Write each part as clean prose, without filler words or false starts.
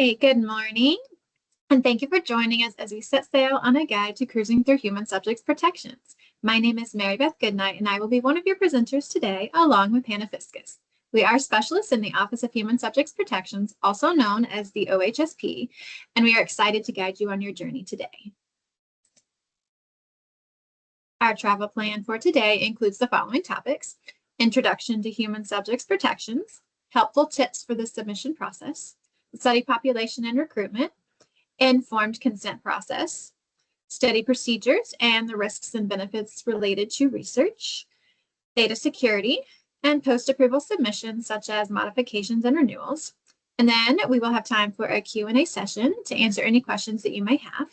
Hi, good morning, and thank you for joining us as we set sail on a guide to cruising through human subjects protections. My name is Mary Beth Goodnight, and I will be one of your presenters today, along with Hannah Fiskus. We are specialists in the Office of Human Subjects Protections, also known as the OHSP, and we are excited to guide you on your journey today. Our travel plan for today includes the following topics: Introduction to Human Subjects Protections, helpful tips for the submission process, study population and recruitment, informed consent process, study procedures and the risks and benefits related to research, data security, and post-approval submissions such as modifications and renewals. And then we will have time for a Q&A session to answer any questions that you may have.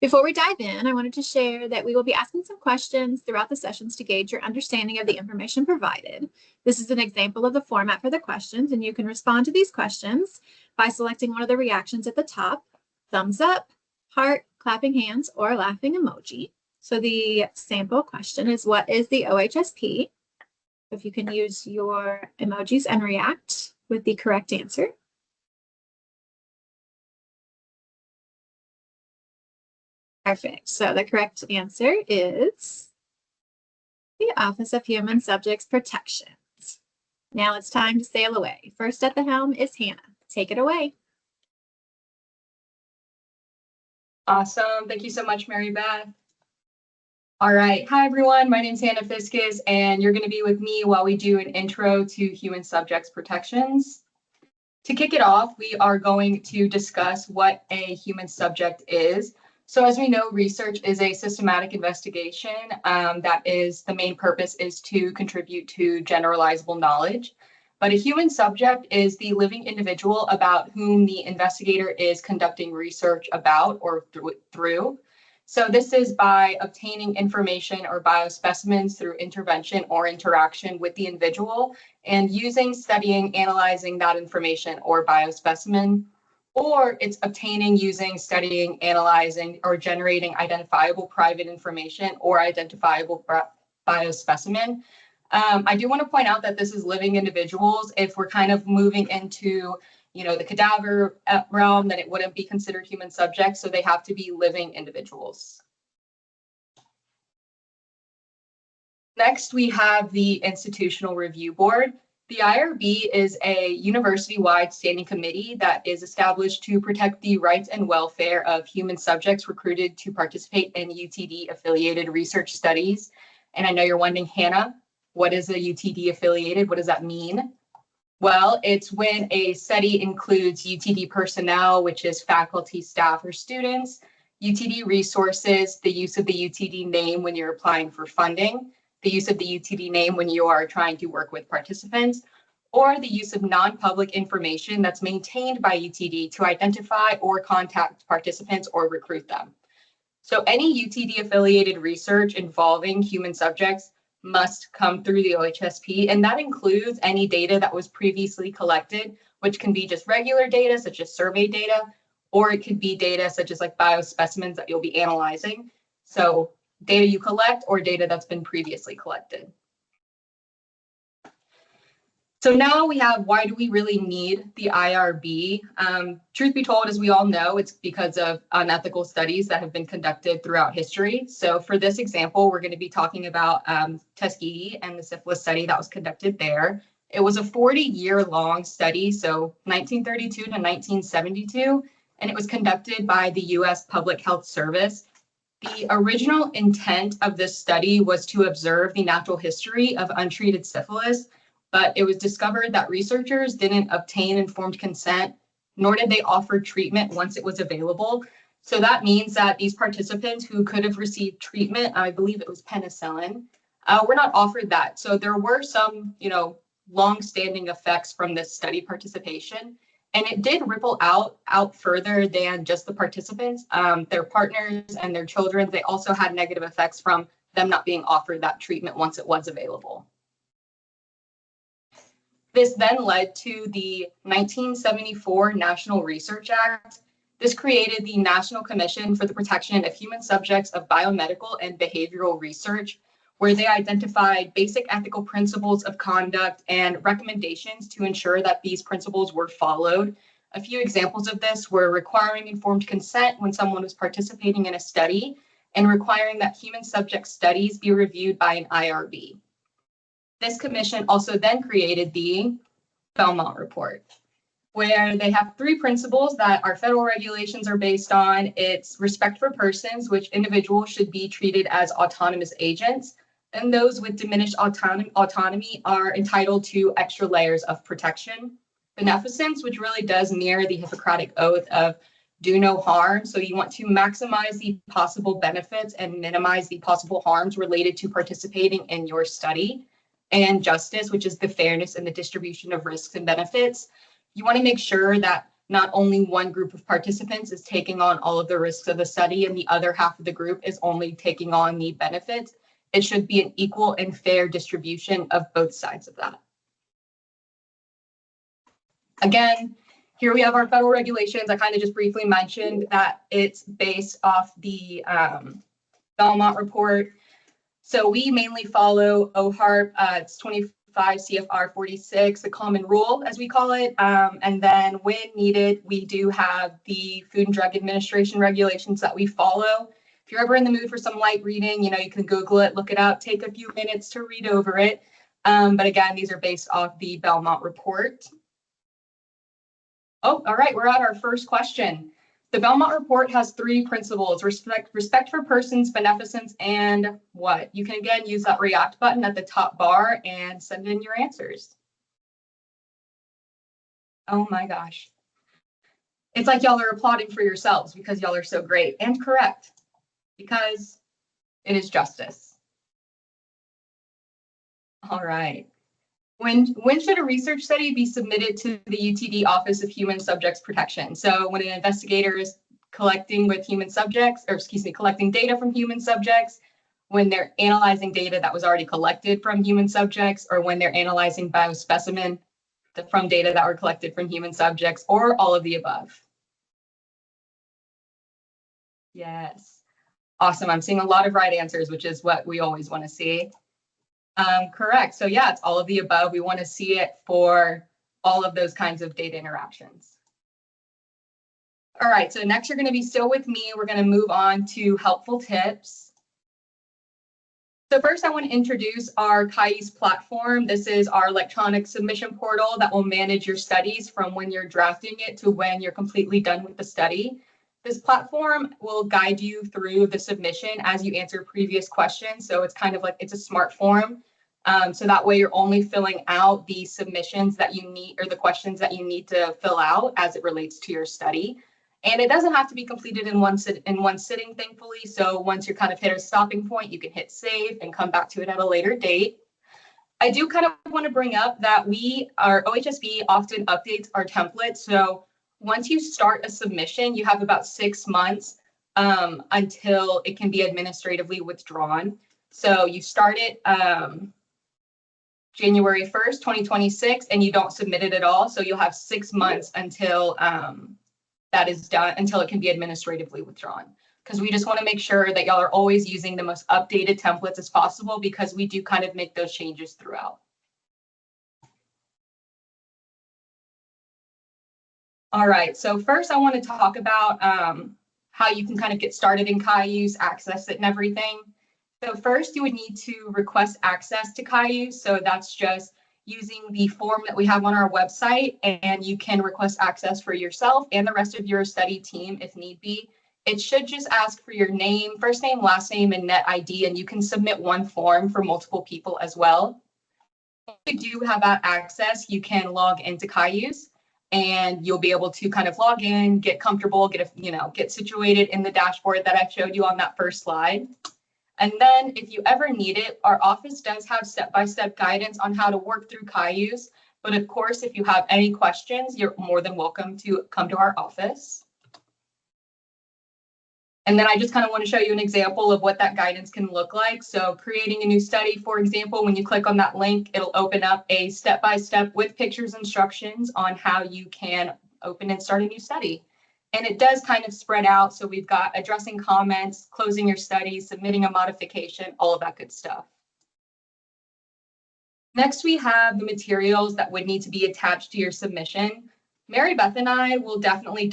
Before we dive in, I wanted to share that we will be asking some questions throughout the sessions to gauge your understanding of the information provided. This is an example of the format for the questions, and you can respond to these questions by selecting one of the reactions at the top: thumbs up, heart, clapping hands, or laughing emoji. So the sample question is, what is the OHSP? If you can use your emojis and react with the correct answer. Perfect. So the correct answer is the Office of Human Subjects Protections. Now it's time to sail away. First at the helm is Hannah. Take it away. Awesome. Thank you so much, Mary Beth. All right. Hi, everyone. My name is Hannah Fiskus, and you're going to be with me while we do an intro to human subjects protections. To kick it off, we are going to discuss what a human subject is. So as we know, research is a systematic investigation that is the main purpose is to contribute to generalizable knowledge. But a human subject is the living individual about whom the investigator is conducting research about or through. So this is by obtaining information or biospecimens through intervention or interaction with the individual and using, studying, analyzing that information or biospecimen, or it's obtaining, using, studying, analyzing, or generating identifiable private information or identifiable biospecimen. I do want to point out that this is living individuals. If we're kind of moving into, the cadaver realm, then it wouldn't be considered human subjects. So they have to be living individuals. Next, we have the Institutional Review Board. The IRB is a university-wide standing committee that is established to protect the rights and welfare of human subjects recruited to participate in UTD-affiliated research studies. And I know you're wondering, Hannah, what is a UTD-affiliated? What does that mean? Well, it's when a study includes UTD personnel, which is faculty, staff, or students, UTD resources, the use of the UTD name when you're applying for funding, the use of the UTD name when you are trying to work with participants, or the use of non-public information that's maintained by UTD to identify or contact participants or recruit them. So any UTD-affiliated research involving human subjects must come through the OHSP, and that includes any data that was previously collected, which can be just regular data, such as survey data, or it could be data such as like biospecimens that you'll be analyzing. So data you collect or data that's been previously collected. So now we have, why do we really need the IRB? Truth be told, as we all know, it's because of unethical studies that have been conducted throughout history. So for this example, we're going to be talking about Tuskegee and the syphilis study that was conducted there. It was a 40-year-long study, so 1932 to 1972, and it was conducted by the U.S. Public Health Service. The original intent of this study was to observe the natural history of untreated syphilis, but it was discovered that researchers didn't obtain informed consent, nor did they offer treatment once it was available. So that means that these participants who could have received treatment, I believe it was penicillin, were not offered that. So there were some, long-standing effects from this study participation. And it did ripple out further than just the participants, their partners and their children. They also had negative effects from them not being offered that treatment once it was available. This then led to the 1974 National Research Act. This created the National Commission for the Protection of Human Subjects of Biomedical and Behavioral Research, where they identified basic ethical principles of conduct and recommendations to ensure that these principles were followed. A few examples of this were requiring informed consent when someone was participating in a study and requiring that human subject studies be reviewed by an IRB. This commission also then created the Belmont Report, where they have 3 principles that our federal regulations are based on. It's respect for persons, which individuals should be treated as autonomous agents, and those with diminished autonomy are entitled to extra layers of protection. Beneficence, which really does mirror the Hippocratic Oath of do no harm. So you want to maximize the possible benefits and minimize the possible harms related to participating in your study. And justice, which is the fairness and the distribution of risks and benefits. You want to make sure that not only one group of participants is taking on all of the risks of the study and the other half of the group is only taking on the benefits. It should be an equal and fair distribution of both sides of that. Again, here we have our federal regulations. I kind of just briefly mentioned that it's based off the Belmont Report. So we mainly follow OHARP. It's 25 CFR 46, the common rule, as we call it. And then when needed, we do have the Food and Drug Administration regulations that we follow. If you're ever in the mood for some light reading, you can Google it, look it up, take a few minutes to read over it. But again, these are based off the Belmont Report. Oh, all right, we're at our first question. The Belmont Report has 3 principles: respect for persons, beneficence, and what? You can again use that react button at the top bar and send in your answers. Oh my gosh. It's like y'all are applauding for yourselves because y'all are so great and correct, because it is justice. All right. When should a research study be submitted to the UTD Office of Human Subjects Protection? So when an investigator is collecting with human subjects, or excuse me, collecting data from human subjects, when they're analyzing data that was already collected from human subjects, or when they're analyzing biospecimen from data that were collected from human subjects, or all of the above. Yes. Awesome. I'm seeing a lot of right answers, which is what we always want to see. Correct. So yeah, it's all of the above. We want to see it for all of those kinds of data interactions. All right, so next you're going to be still with me. We're going to move on to helpful tips. So first I want to introduce our Cayuse platform. This is our electronic submission portal that will manage your studies from when you're drafting it to when you're completely done with the study. This platform will guide you through the submission as you answer previous questions. So it's kind of like it's a smart form. So that way you're only filling out the submissions that you need, or the questions that you need to fill out as it relates to your study. And it doesn't have to be completed in one sitting, thankfully. So once you're kind of hit a stopping point, you can hit save and come back to it at a later date. I do kind of want to bring up that our OHSB often updates our templates. So once you start a submission, you have about 6 months until it can be administratively withdrawn. So you start it January 1st, 2026, and you don't submit it at all. So you'll have 6 months until that is done, until it can be administratively withdrawn. Because we just want to make sure that y'all are always using the most updated templates as possible, because we do kind of make those changes throughout. All right, so first I want to talk about how you can kind of get started in Cayuse, access it and everything. So first you would need to request access to Cayuse. So that's just using the form that we have on our website, and you can request access for yourself and the rest of your study team if need be. It should just ask for your name, first name, last name, and net ID, and you can submit one form for multiple people as well. If you do have that access, you can log into Cayuse, and you'll be able to kind of log in, get comfortable, get situated in the dashboard that I showed you on that first slide. And then if you ever need it, our office does have step-by-step guidance on how to work through Cayuse. But of course, if you have any questions, you're more than welcome to come to our office. And then I just kind of want to show you an example of what that guidance can look like. So creating a new study, for example, when you click on that link, it'll open up a step-by-step with pictures instructions on how you can open and start a new study. And it does kind of spread out. So we've got addressing comments, closing your study, submitting a modification, all of that good stuff. Next, we have the materials that would need to be attached to your submission. Mary Beth and I will definitely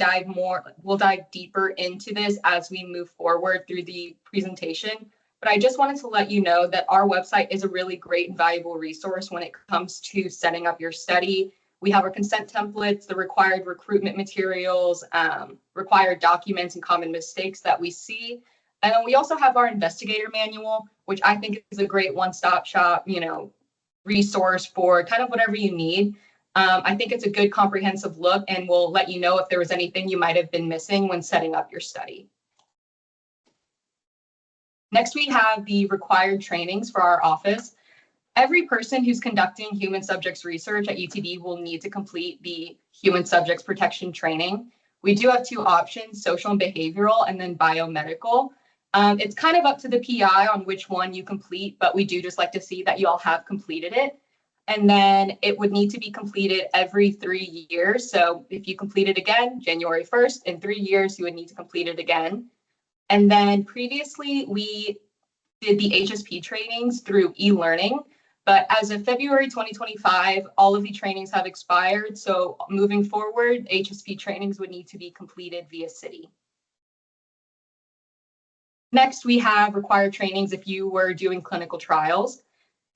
we'll dive deeper into this as we move forward through the presentation. But I just wanted to let you know that our website is a really great and valuable resource when it comes to setting up your study. We have our consent templates, the required recruitment materials, required documents and common mistakes that we see. And then we also have our investigator manual, which I think is a great one-stop shop, resource for kind of whatever you need. I think it's a good comprehensive look and will let you know if there was anything you might have been missing when setting up your study. Next, we have the required trainings for our office. Every person who's conducting human subjects research at UTD will need to complete the human subjects protection training. We do have two options, social and behavioral, and then biomedical. It's kind of up to the PI on which one you complete, but we do just like to see that you all have completed it. And then it would need to be completed every 3 years. So if you complete it again, January 1st, in 3 years, you would need to complete it again. And then previously we did the HSP trainings through e-learning, but as of February 2025, all of the trainings have expired. So moving forward, HSP trainings would need to be completed via City. Next, we have required trainings if you were doing clinical trials.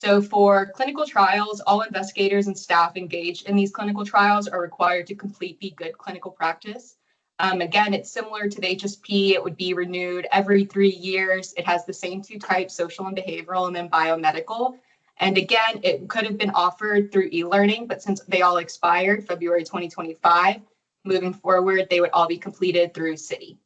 So for clinical trials, all investigators and staff engaged in these clinical trials are required to complete the good clinical practice. Again, it's similar to the HSP. It would be renewed every 3 years. It has the same two types, social and behavioral, and then biomedical. And again, it could have been offered through e-learning, but since they all expired February 2025, moving forward, they would all be completed through City.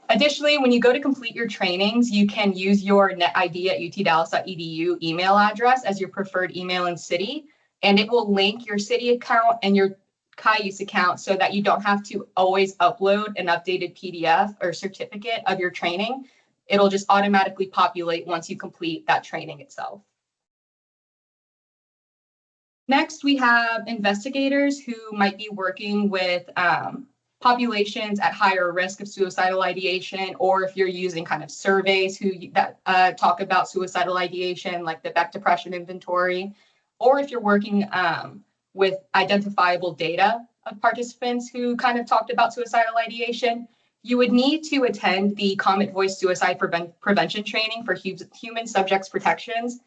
Additionally, when you go to complete your trainings, you can use your netid@utdallas.edu email address as your preferred email in City, and it will link your City account and your Cayuse account so that you don't have to always upload an updated PDF or certificate of your training. It'll just automatically populate once you complete that training itself. Next, we have investigators who might be working with populations at higher risk of suicidal ideation, or if you're using kind of surveys that talk about suicidal ideation, like the Beck Depression Inventory, or if you're working with identifiable data of participants who kind of talked about suicidal ideation, you would need to attend the Comet Voice Suicide Prevention Training for Human Subjects Protections.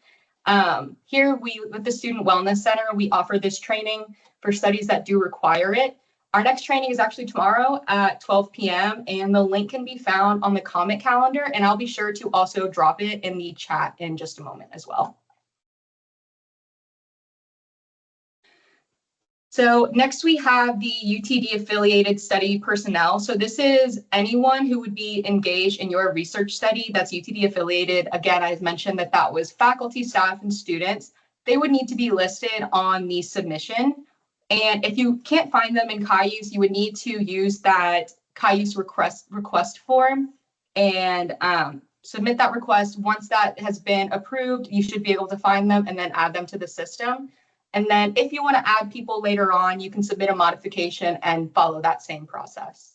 Here, with the Student Wellness Center, we offer this training for studies that do require it. Our next training is actually tomorrow at 12 p.m. and the link can be found on the Comet calendar, and I'll be sure to also drop it in the chat in just a moment as well. So next we have the UTD affiliated study personnel. So this is anyone who would be engaged in your research study that's UTD affiliated. Again, I've mentioned that was faculty, staff, and students. They would need to be listed on the submission. And if you can't find them in Cayuse, you would need to use that Cayuse request form and submit that request. Once that has been approved, you should be able to find them and then add them to the system. And then if you want to add people later on, you can submit a modification and follow that same process.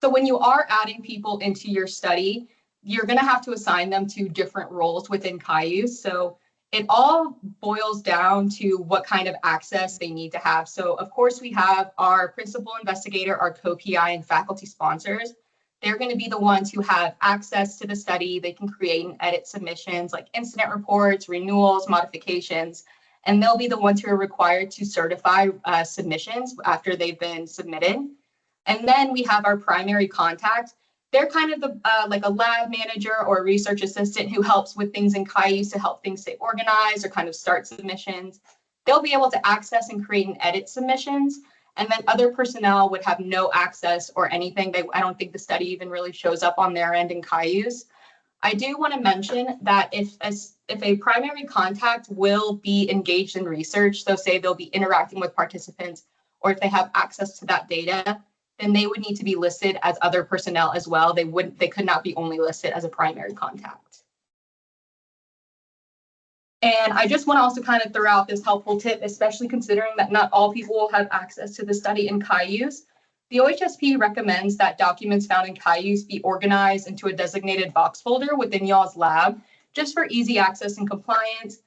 So when you are adding people into your study, you're going to have to assign them to different roles within Cayuse. So it all boils down to what kind of access they need to have. So of course, we have our principal investigator, our co-PI, and faculty sponsors. They're going to be the ones who have access to the study. They can create and edit submissions like incident reports, renewals, modifications, and they'll be the ones who are required to certify submissions after they've been submitted. And then we have our primary contact. They're kind of the like a lab manager or a research assistant who helps with things in Cayuse to help things stay organized or kind of start submissions. They'll be able to access and create and edit submissions. And then other personnel would have no access or anything. I don't think the study even really shows up on their end in Cayuse. I do want to mention that if a primary contact will be engaged in research, so say they'll be interacting with participants, or if they have access to that data, then they would need to be listed as other personnel as well. They could not be only listed as a primary contact. And I just want to also kind of throw out this helpful tip, especially considering that not all people will have access to the study in Cayuse. The OHSP recommends that documents found in Cayuse be organized into a designated box folder within y'all's lab, just for easy access and compliance.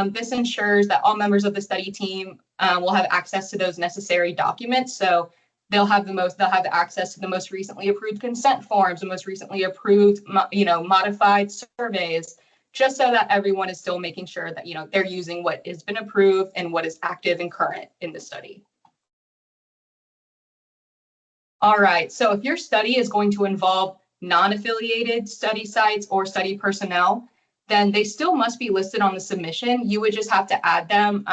This ensures that all members of the study team will have access to those necessary documents. So they'll have access to the most recently approved consent forms, the most recently approved, modified surveys, just so that everyone is still making sure that, they're using what has been approved and what is active and current in the study. All right, so if your study is going to involve non-affiliated study sites or study personnel, then they still must be listed on the submission. You would just have to add them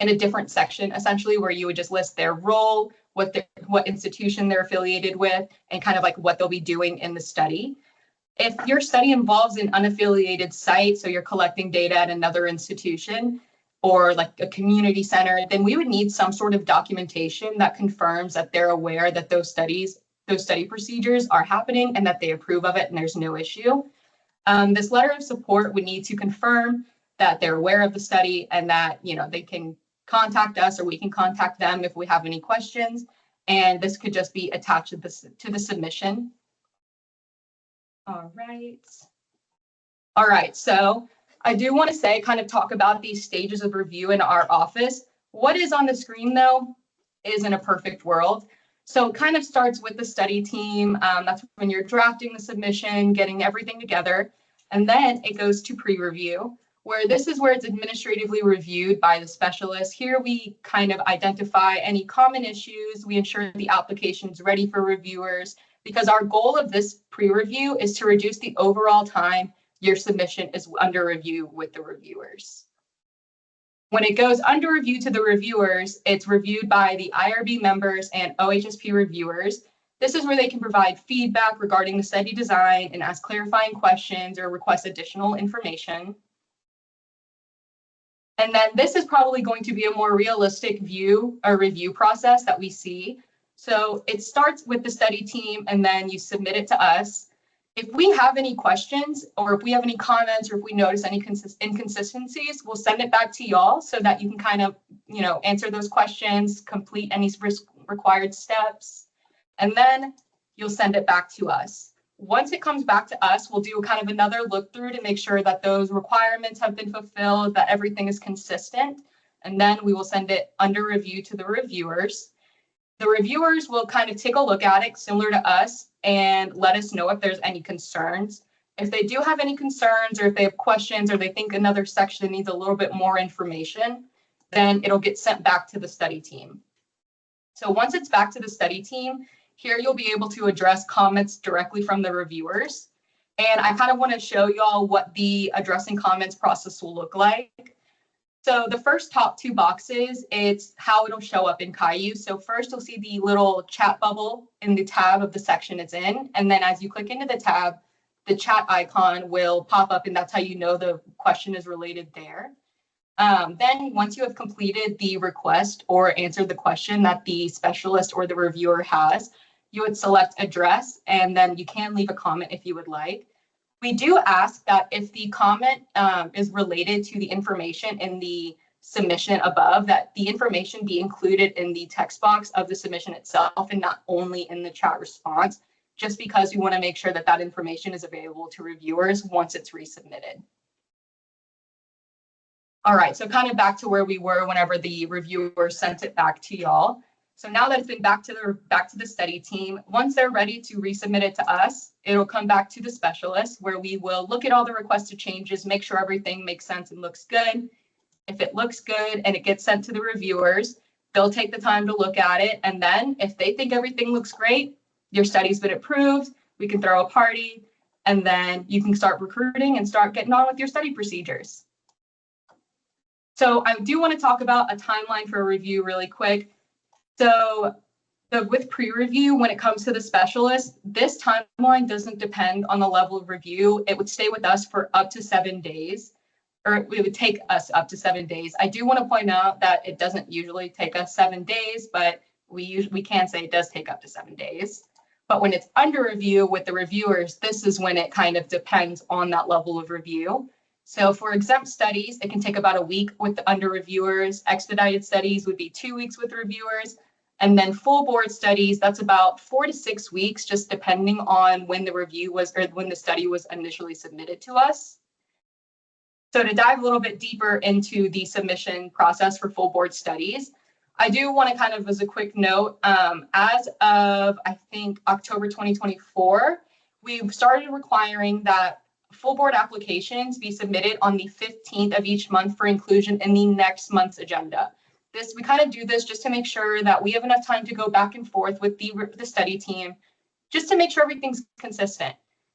in a different section, essentially, where you would just list their role, what institution they're affiliated with, and kind of like what they'll be doing in the study. If your study involves an unaffiliated site, so you're collecting data at another institution or like a community center, then we would need some sort of documentation that confirms that they're aware that those study procedures are happening and that they approve of it and there's no issue. This letter of support would need to confirm that they're aware of the study and that, they can contact us or we can contact them if we have any questions. And this could just be attached to the submission. All right, so I do want to kind of talk about these stages of review in our office. What is on the screen, though, isn't a perfect world. So it kind of starts with the study team. That's when you're drafting the submission, getting everything together. And then it goes to pre-review, where this is where it's administratively reviewed by the specialist. Here we kind of identify any common issues. We ensure the application's ready for reviewers, because our goal of this pre-review is to reduce the overall time your submission is under review with the reviewers. When it goes under review to the reviewers, it's reviewed by the IRB members and OHSP reviewers. This is where they can provide feedback regarding the study design and ask clarifying questions or request additional information. And then this is probably going to be a more realistic review process that we see. So it starts with the study team and then you submit it to us. If we have any questions or if we have any comments or if we notice any inconsistencies, we'll send it back to y'all so that you can kind of, answer those questions, complete any required steps, and then you'll send it back to us. Once it comes back to us, we'll do kind of another look through to make sure that those requirements have been fulfilled, that everything is consistent, and then we will send it under review to the reviewers. The reviewers will kind of take a look at it similar to us and let us know if there's any concerns. If they do have any concerns or if they have questions or they think another section needs a little bit more information, then it'll get sent back to the study team. So once it's back to the study team, here you'll be able to address comments directly from the reviewers. And I kind of want to show y'all what the addressing comments process will look like. So the first top two boxes, it's how it'll show up in Cayuse. So first you'll see the little chat bubble in the tab of the section it's in. And then as you click into the tab, the chat icon will pop up and that's how you know the question is related there. Then once you have completed the request or answered the question that the specialist or the reviewer has, you would select address and then you can leave a comment if you would like. We do ask that if the comment is related to the information in the submission above, that the information be included in the text box of the submission itself and not only in the chat response, just because we want to make sure that that information is available to reviewers once it's resubmitted. All right, so kind of back to where we were whenever the reviewer sent it back to y'all. So now that it's been back to the study team, once they're ready to resubmit it to us, it'll come back to the specialist where we will look at all the requested changes, make sure everything makes sense and looks good. If it looks good and it gets sent to the reviewers, they'll take the time to look at it. And then if they think everything looks great, your study's been approved, we can throw a party, and then you can start recruiting and start getting on with your study procedures. So I do want to talk about a timeline for a review really quick. So with pre-review, when it comes to the specialist, this timeline doesn't depend on the level of review. It would stay with us for up to 7 days, or it would take us up to 7 days. I do want to point out that it doesn't usually take us 7 days, but we can say it does take up to 7 days. But when it's under review with the reviewers, this is when it kind of depends on that level of review. So for exempt studies, it can take about a week with the under reviewers. Expedited studies would be 2 weeks with reviewers. And then full board studies, that's about 4 to 6 weeks, just depending on when the review was, or when the study was initially submitted to us. So to dive a little bit deeper into the submission process for full board studies, I do want to kind of, as a quick note, as of, I think, October 2024, we've started requiring that full board applications be submitted on the 15th of each month for inclusion in the next month's agenda. We kind of do this just to make sure that we have enough time to go back and forth with the study team, just to make sure everything's consistent.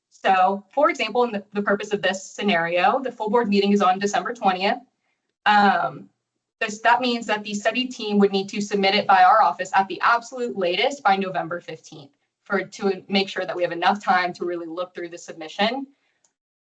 So, for example, in the purpose of this scenario, the full board meeting is on December 20th. That means that the study team would need to submit it by our office at the absolute latest by November 15th to make sure that we have enough time to really look through the submission.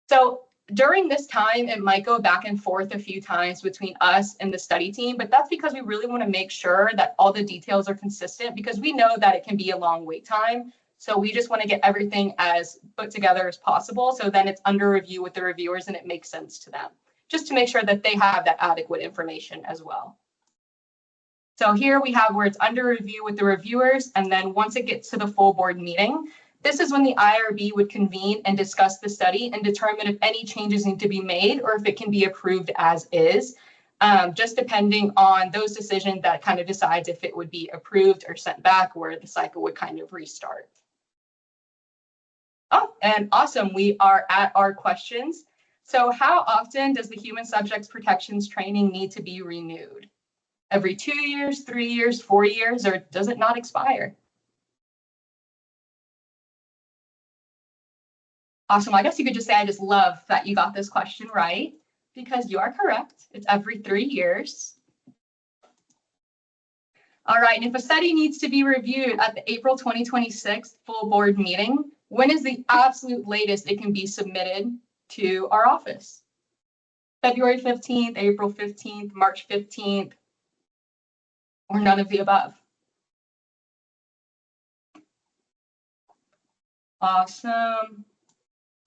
So during this time, it might go back and forth a few times between us and the study team, but that's because we really want to make sure that all the details are consistent, because we know that it can be a long wait time. So we just want to get everything as put together as possible, so then it's under review with the reviewers and it makes sense to them, just to make sure that they have that adequate information as well. So here we have where it's under review with the reviewers, and then once it gets to the full board meeting, this is when the IRB would convene and discuss the study and determine if any changes need to be made or if it can be approved as is, just depending on those decisions that kind of decides if it would be approved or sent back, where the cycle would kind of restart. Oh, and awesome, we are at our questions. So how often does the human subjects protections training need to be renewed? Every 2 years, 3 years, 4 years, or does it not expire? Awesome. I guess you could just say, I just love that you got this question right, because you are correct. It's every 3 years. All right. And if a study needs to be reviewed at the April 2026 full board meeting, when is the absolute latest it can be submitted to our office? February 15th, April 15th, March 15th, or none of the above? Awesome.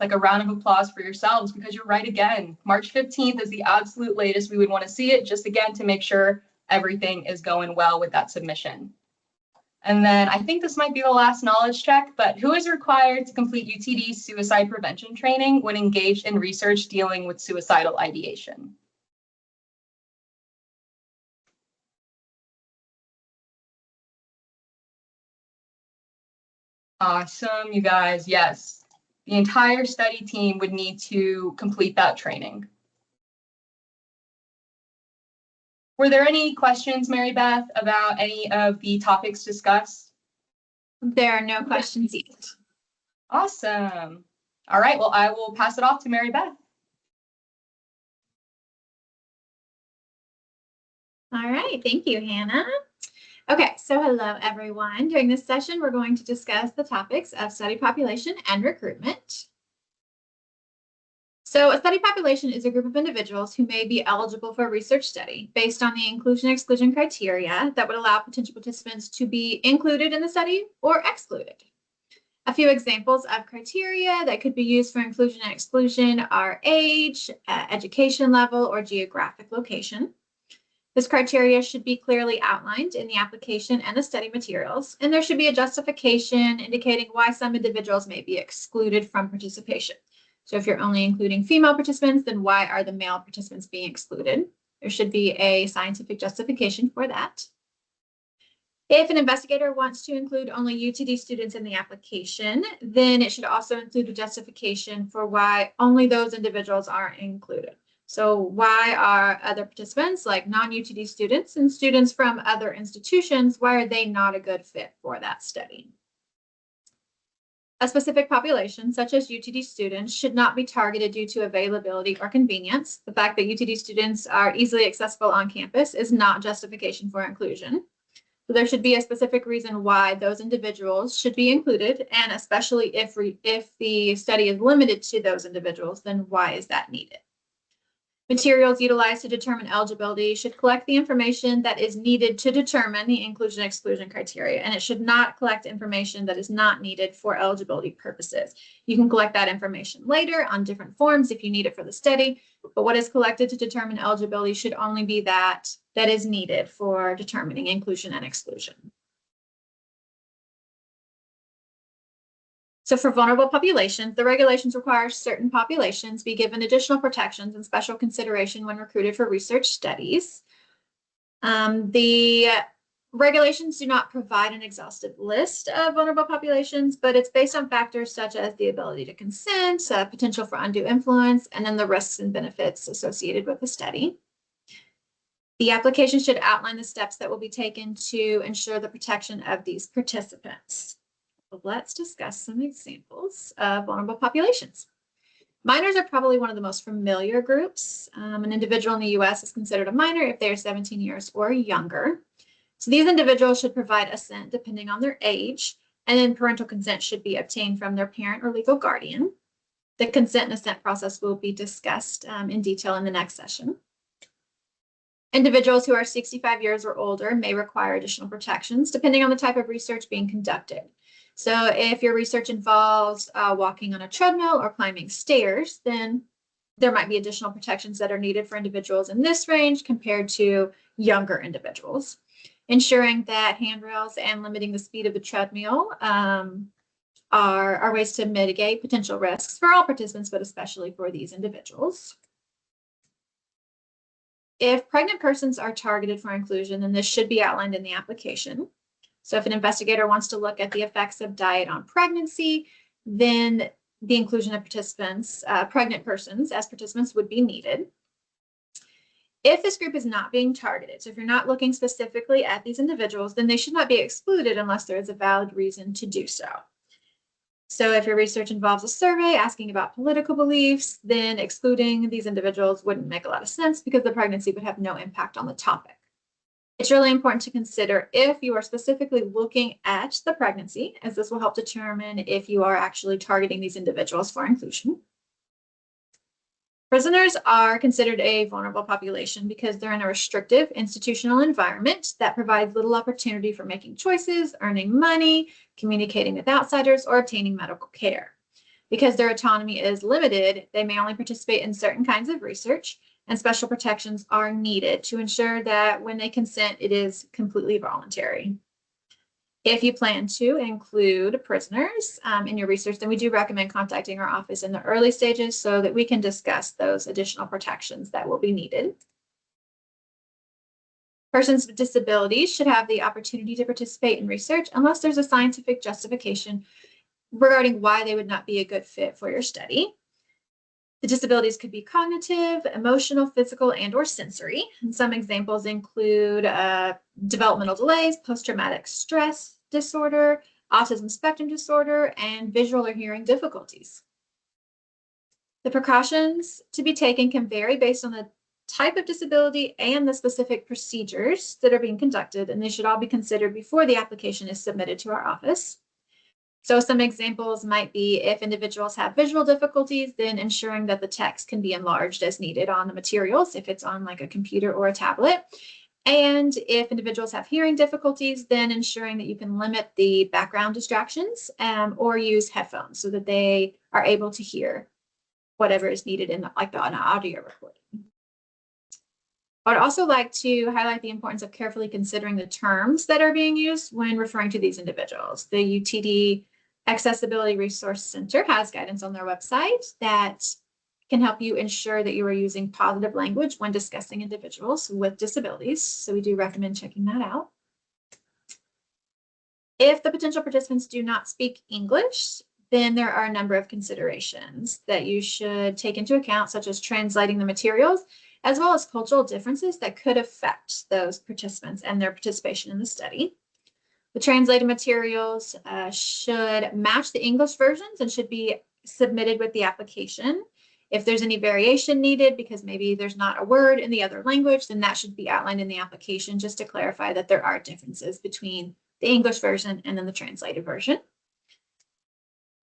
Like a round of applause for yourselves, because you're right again. March 15th is the absolute latest we would want to see it, just again to make sure everything is going well with that submission. And then I think this might be the last knowledge check, but who is required to complete UTD suicide prevention training when engaged in research dealing with suicidal ideation? Awesome, you guys. Yes. The entire study team would need to complete that training. Were there any questions, Mary Beth, about any of the topics discussed? There are no questions yet. Awesome. All right, well, I will pass it off to Mary Beth. All right, thank you, Hannah. Okay, so hello, everyone. During this session, we're going to discuss the topics of study population and recruitment. So a study population is a group of individuals who may be eligible for a research study based on the inclusion-exclusion criteria that would allow potential participants to be included in the study or excluded. A few examples of criteria that could be used for inclusion and exclusion are age, education level, or geographic location. This criteria should be clearly outlined in the application and the study materials, and there should be a justification indicating why some individuals may be excluded from participation. So if you're only including female participants, then why are the male participants being excluded? There should be a scientific justification for that. If an investigator wants to include only UTD students in the application, then it should also include a justification for why only those individuals are included. So why are other participants, like non-UTD students and students from other institutions, why are they not a good fit for that study? A specific population, such as UTD students, should not be targeted due to availability or convenience. The fact that UTD students are easily accessible on campus is not justification for inclusion. So there should be a specific reason why those individuals should be included, and especially if the study is limited to those individuals, then why is that needed? Materials utilized to determine eligibility should collect the information that is needed to determine the inclusion-exclusion criteria, and it should not collect information that is not needed for eligibility purposes. You can collect that information later on different forms if you need it for the study, but what is collected to determine eligibility should only be that is needed for determining inclusion and exclusion. So for vulnerable populations, the regulations require certain populations be given additional protections and special consideration when recruited for research studies. The regulations do not provide an exhaustive list of vulnerable populations, but it's based on factors such as the ability to consent, potential for undue influence, and then the risks and benefits associated with the study. The application should outline the steps that will be taken to ensure the protection of these participants. Let's discuss some examples of vulnerable populations. Minors are probably one of the most familiar groups. An individual in the US is considered a minor if they are 17 years or younger. So these individuals should provide assent depending on their age, and then parental consent should be obtained from their parent or legal guardian. The consent and assent process will be discussed in detail in the next session. Individuals who are 65 years or older may require additional protections depending on the type of research being conducted. So if your research involves walking on a treadmill or climbing stairs, then there might be additional protections that are needed for individuals in this range compared to younger individuals. Ensuring that handrails and limiting the speed of the treadmill are ways to mitigate potential risks for all participants, but especially for these individuals. If pregnant persons are targeted for inclusion, then this should be outlined in the application. So if an investigator wants to look at the effects of diet on pregnancy, then the inclusion of participants, pregnant persons as participants would be needed. If this group is not being targeted, so if you're not looking specifically at these individuals, then they should not be excluded unless there is a valid reason to do so. So if your research involves a survey asking about political beliefs, then excluding these individuals wouldn't make a lot of sense because the pregnancy would have no impact on the topic. It's really important to consider if you are specifically looking at the pregnancy, as this will help determine if you are actually targeting these individuals for inclusion. Prisoners are considered a vulnerable population because they're in a restrictive institutional environment that provides little opportunity for making choices, earning money, communicating with outsiders, or obtaining medical care. Because their autonomy is limited, they may only participate in certain kinds of research, and special protections are needed to ensure that when they consent, it is completely voluntary. If you plan to include prisoners in your research, then we do recommend contacting our office in the early stages so that we can discuss those additional protections that will be needed. Persons with disabilities should have the opportunity to participate in research unless there's a scientific justification regarding why they would not be a good fit for your study. The disabilities could be cognitive, emotional, physical, and or sensory. And some examples include developmental delays, post-traumatic stress disorder, autism spectrum disorder, and visual or hearing difficulties. The precautions to be taken can vary based on the type of disability and the specific procedures that are being conducted, and they should all be considered before the application is submitted to our office. So some examples might be if individuals have visual difficulties, then ensuring that the text can be enlarged as needed on the materials, if it's on like a computer or a tablet. And if individuals have hearing difficulties, then ensuring that you can limit the background distractions or use headphones so that they are able to hear whatever is needed in an audio recording. I would also like to highlight the importance of carefully considering the terms that are being used when referring to these individuals. The UTD Accessibility Resource Center has guidance on their website that can help you ensure that you are using positive language when discussing individuals with disabilities. So we do recommend checking that out. If the potential participants do not speak English, then there are a number of considerations that you should take into account, such as translating the materials, as well as cultural differences that could affect those participants and their participation in the study. The translated materials should match the English versions and should be submitted with the application. If there's any variation needed, because maybe there's not a word in the other language, then that should be outlined in the application just to clarify that there are differences between the English version and then the translated version.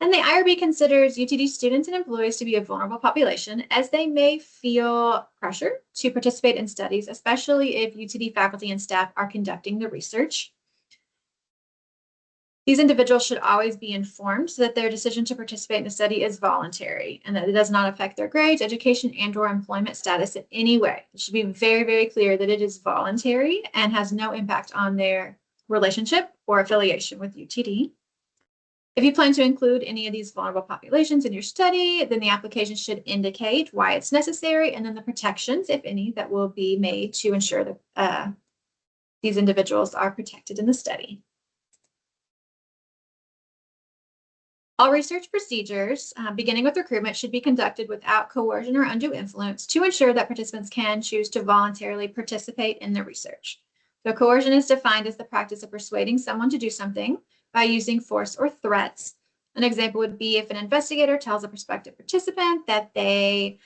And the IRB considers UTD students and employees to be a vulnerable population as they may feel pressure to participate in studies, especially if UTD faculty and staff are conducting the research. These individuals should always be informed so that their decision to participate in the study is voluntary and that it does not affect their grades, education, and or employment status in any way. It should be very, very clear that it is voluntary and has no impact on their relationship or affiliation with UTD. If you plan to include any of these vulnerable populations in your study, then the application should indicate why it's necessary and then the protections, if any, that will be made to ensure that these individuals are protected in the study. All research procedures, beginning with recruitment, should be conducted without coercion or undue influence to ensure that participants can choose to voluntarily participate in the research. So coercion is defined as the practice of persuading someone to do something by using force or threats. An example would be if an investigator tells a prospective participant that they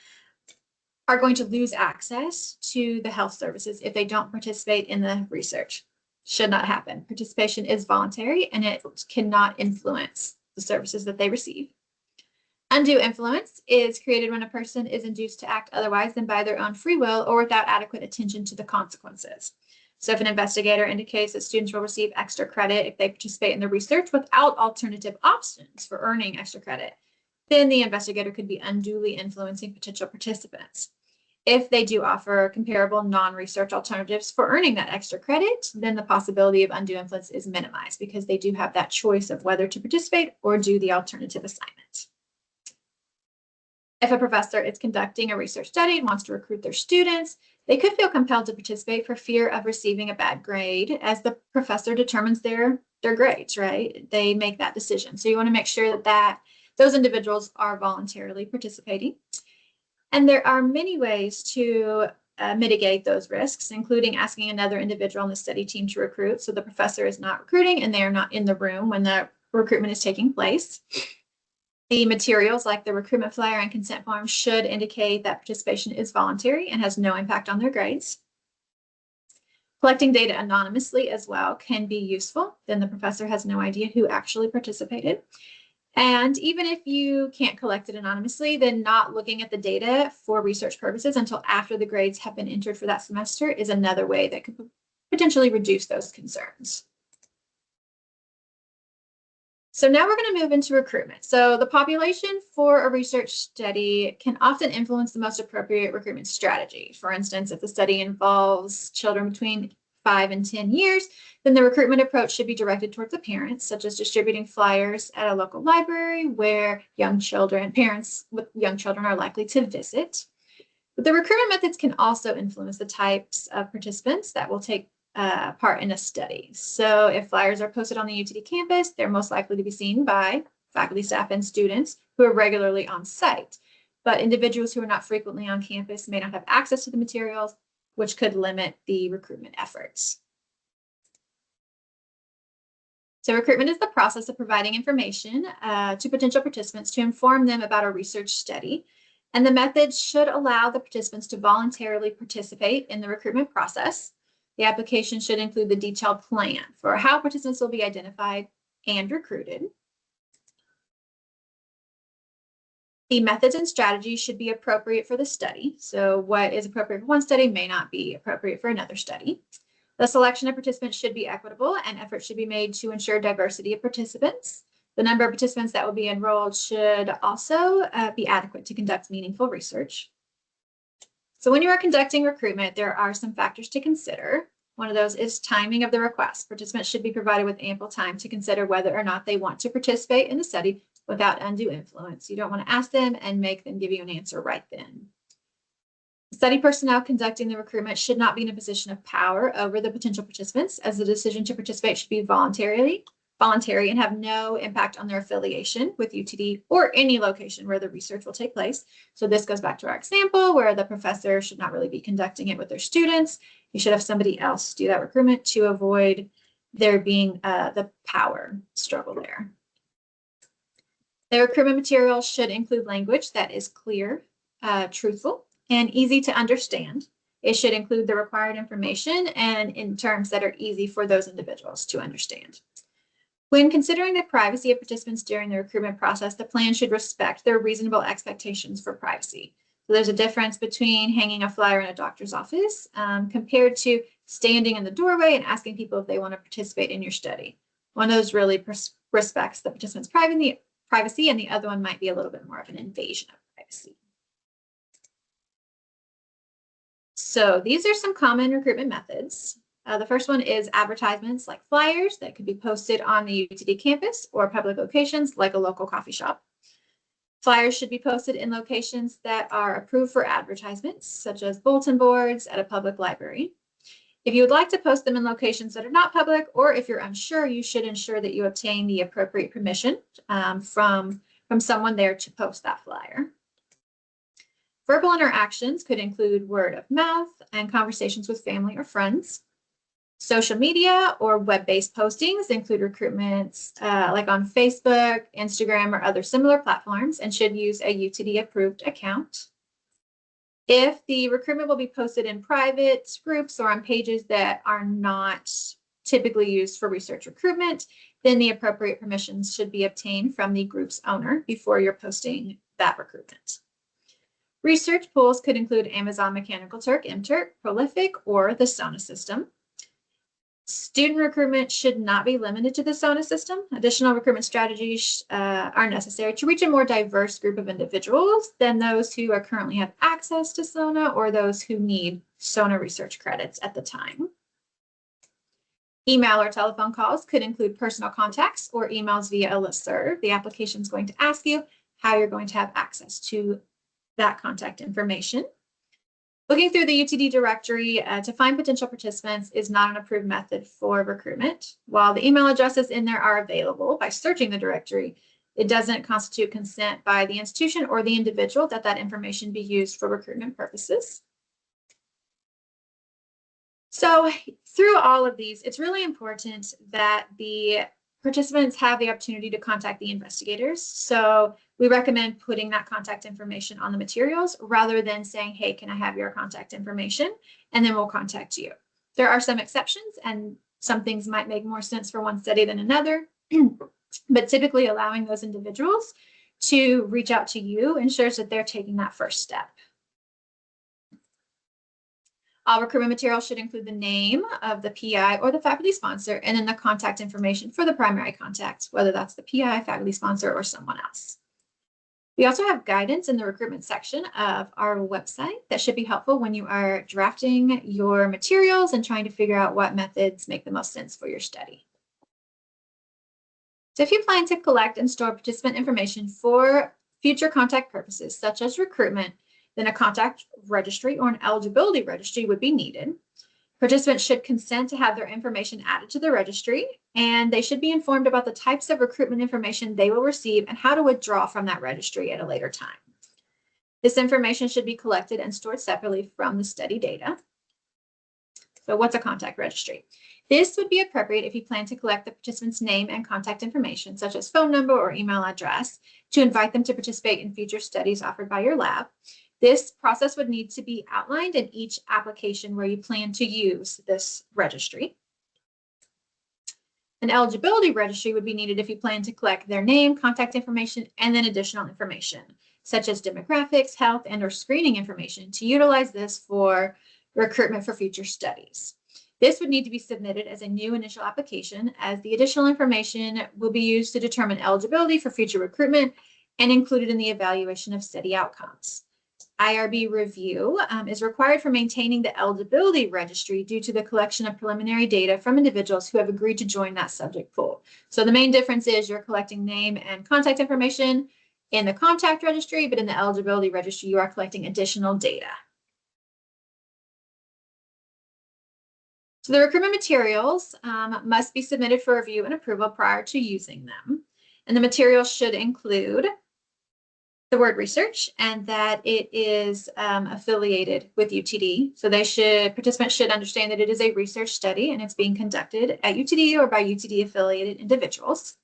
are going to lose access to the health services if they don't participate in the research. Should not happen. Participation is voluntary and it cannot influence the services that they receive. Undue influence is created when a person is induced to act otherwise than by their own free will or without adequate attention to the consequences. So if an investigator indicates that students will receive extra credit if they participate in the research without alternative options for earning extra credit, then the investigator could be unduly influencing potential participants. If they do offer comparable non-research alternatives for earning that extra credit, then the possibility of undue influence is minimized because they do have that choice of whether to participate or do the alternative assignment. If a professor is conducting a research study and wants to recruit their students, they could feel compelled to participate for fear of receiving a bad grade as the professor determines their grades, right? They make that decision. So you want to make sure that those individuals are voluntarily participating. And there are many ways to mitigate those risks, including asking another individual on the study team to recruit. So the professor is not recruiting and they are not in the room when the recruitment is taking place. The materials like the recruitment flyer and consent form should indicate that participation is voluntary and has no impact on their grades. Collecting data anonymously as well can be useful. Then the professor has no idea who actually participated. And even if you can't collect it anonymously, then not looking at the data for research purposes until after the grades have been entered for that semester is another way that could potentially reduce those concerns. So now we're going to move into recruitment. So the population for a research study can often influence the most appropriate recruitment strategy. For instance, if the study involves children between 5 and 10 years, then the recruitment approach should be directed towards the parents, such as distributing flyers at a local library where parents with young children are likely to visit. But the recruitment methods can also influence the types of participants that will take part in a study. So if flyers are posted on the UTD campus, they're most likely to be seen by faculty, staff, and students who are regularly on site. But individuals who are not frequently on campus may not have access to the materials, which could limit the recruitment efforts. So recruitment is the process of providing information to potential participants to inform them about a research study. And the method should allow the participants to voluntarily participate in the recruitment process. The application should include the detailed plan for how participants will be identified and recruited. The methods and strategies should be appropriate for the study. So what is appropriate for one study may not be appropriate for another study. The selection of participants should be equitable and efforts should be made to ensure diversity of participants. The number of participants that will be enrolled should also be adequate to conduct meaningful research. So when you are conducting recruitment, there are some factors to consider. One of those is timing of the request. Participants should be provided with ample time to consider whether or not they want to participate in the study without undue influence. You don't want to ask them and make them give you an answer right then. Study personnel conducting the recruitment should not be in a position of power over the potential participants, as the decision to participate should be voluntary and have no impact on their affiliation with UTD or any location where the research will take place. So this goes back to our example where the professor should not really be conducting it with their students. You should have somebody else do that recruitment to avoid there being the power struggle there. The recruitment material should include language that is clear, truthful, and easy to understand. It should include the required information and in terms that are easy for those individuals to understand. When considering the privacy of participants during the recruitment process, the plan should respect their reasonable expectations for privacy. So there's a difference between hanging a flyer in a doctor's office compared to standing in the doorway and asking people if they want to participate in your study. One of those really respects the participant's privacy, and the other one might be a little bit more of an invasion of privacy. So these are some common recruitment methods. The first one is advertisements like flyers that could be posted on the UTD campus or public locations like a local coffee shop. Flyers should be posted in locations that are approved for advertisements, such as bulletin boards at a public library. If you would like to post them in locations that are not public, or if you're unsure, you should ensure that you obtain the appropriate permission from someone there to post that flyer. Verbal interactions could include word of mouth and conversations with family or friends. Social media or web-based postings include recruitments like on Facebook, Instagram, or other similar platforms, and should use a UTD-approved account. If the recruitment will be posted in private groups or on pages that are not typically used for research recruitment, then the appropriate permissions should be obtained from the group's owner before you're posting that recruitment. Research pools could include Amazon Mechanical Turk, MTurk, Prolific, or the SONA system. Student recruitment should not be limited to the SONA system. Additional recruitment strategies are necessary to reach a more diverse group of individuals than those who currently have access to SONA or those who need SONA research credits at the time. Email or telephone calls could include personal contacts or emails via a listserv. The application is going to ask you how you're going to have access to that contact information. Looking through the UTD directory to find potential participants is not an approved method for recruitment. While the email addresses in there are available by searching the directory, it doesn't constitute consent by the institution or the individual that that information be used for recruitment purposes. So through all of these, it's really important that the participants have the opportunity to contact the investigators. So we recommend putting that contact information on the materials rather than saying, hey, can I have your contact information? And then we'll contact you. There are some exceptions, and some things might make more sense for one study than another. But typically allowing those individuals to reach out to you ensures that they're taking that first step. All recruitment materials should include the name of the PI or the faculty sponsor, and then the contact information for the primary contact, whether that's the PI, faculty sponsor, or someone else. We also have guidance in the recruitment section of our website that should be helpful when you are drafting your materials and trying to figure out what methods make the most sense for your study. So if you plan to collect and store participant information for future contact purposes, such as recruitment, then a contact registry or an eligibility registry would be needed. Participants should consent to have their information added to the registry, and they should be informed about the types of recruitment information they will receive and how to withdraw from that registry at a later time. This information should be collected and stored separately from the study data. So what's a contact registry? This would be appropriate if you plan to collect the participant's name and contact information, such as phone number or email address, to invite them to participate in future studies offered by your lab. This process would need to be outlined in each application where you plan to use this registry. An eligibility registry would be needed if you plan to collect their name, contact information, and then additional information, such as demographics, health, and/or screening information to utilize this for recruitment for future studies. This would need to be submitted as a new initial application, as the additional information will be used to determine eligibility for future recruitment and included in the evaluation of study outcomes. IRB review is required for maintaining the eligibility registry due to the collection of preliminary data from individuals who have agreed to join that subject pool. So the main difference is you're collecting name and contact information in the contact registry, but in the eligibility registry, you are collecting additional data. So the recruitment materials must be submitted for review and approval prior to using them. And the materials should include the word research and that it is affiliated with UTD. So participants should understand that it is a research study and it's being conducted at UTD or by UTD affiliated individuals.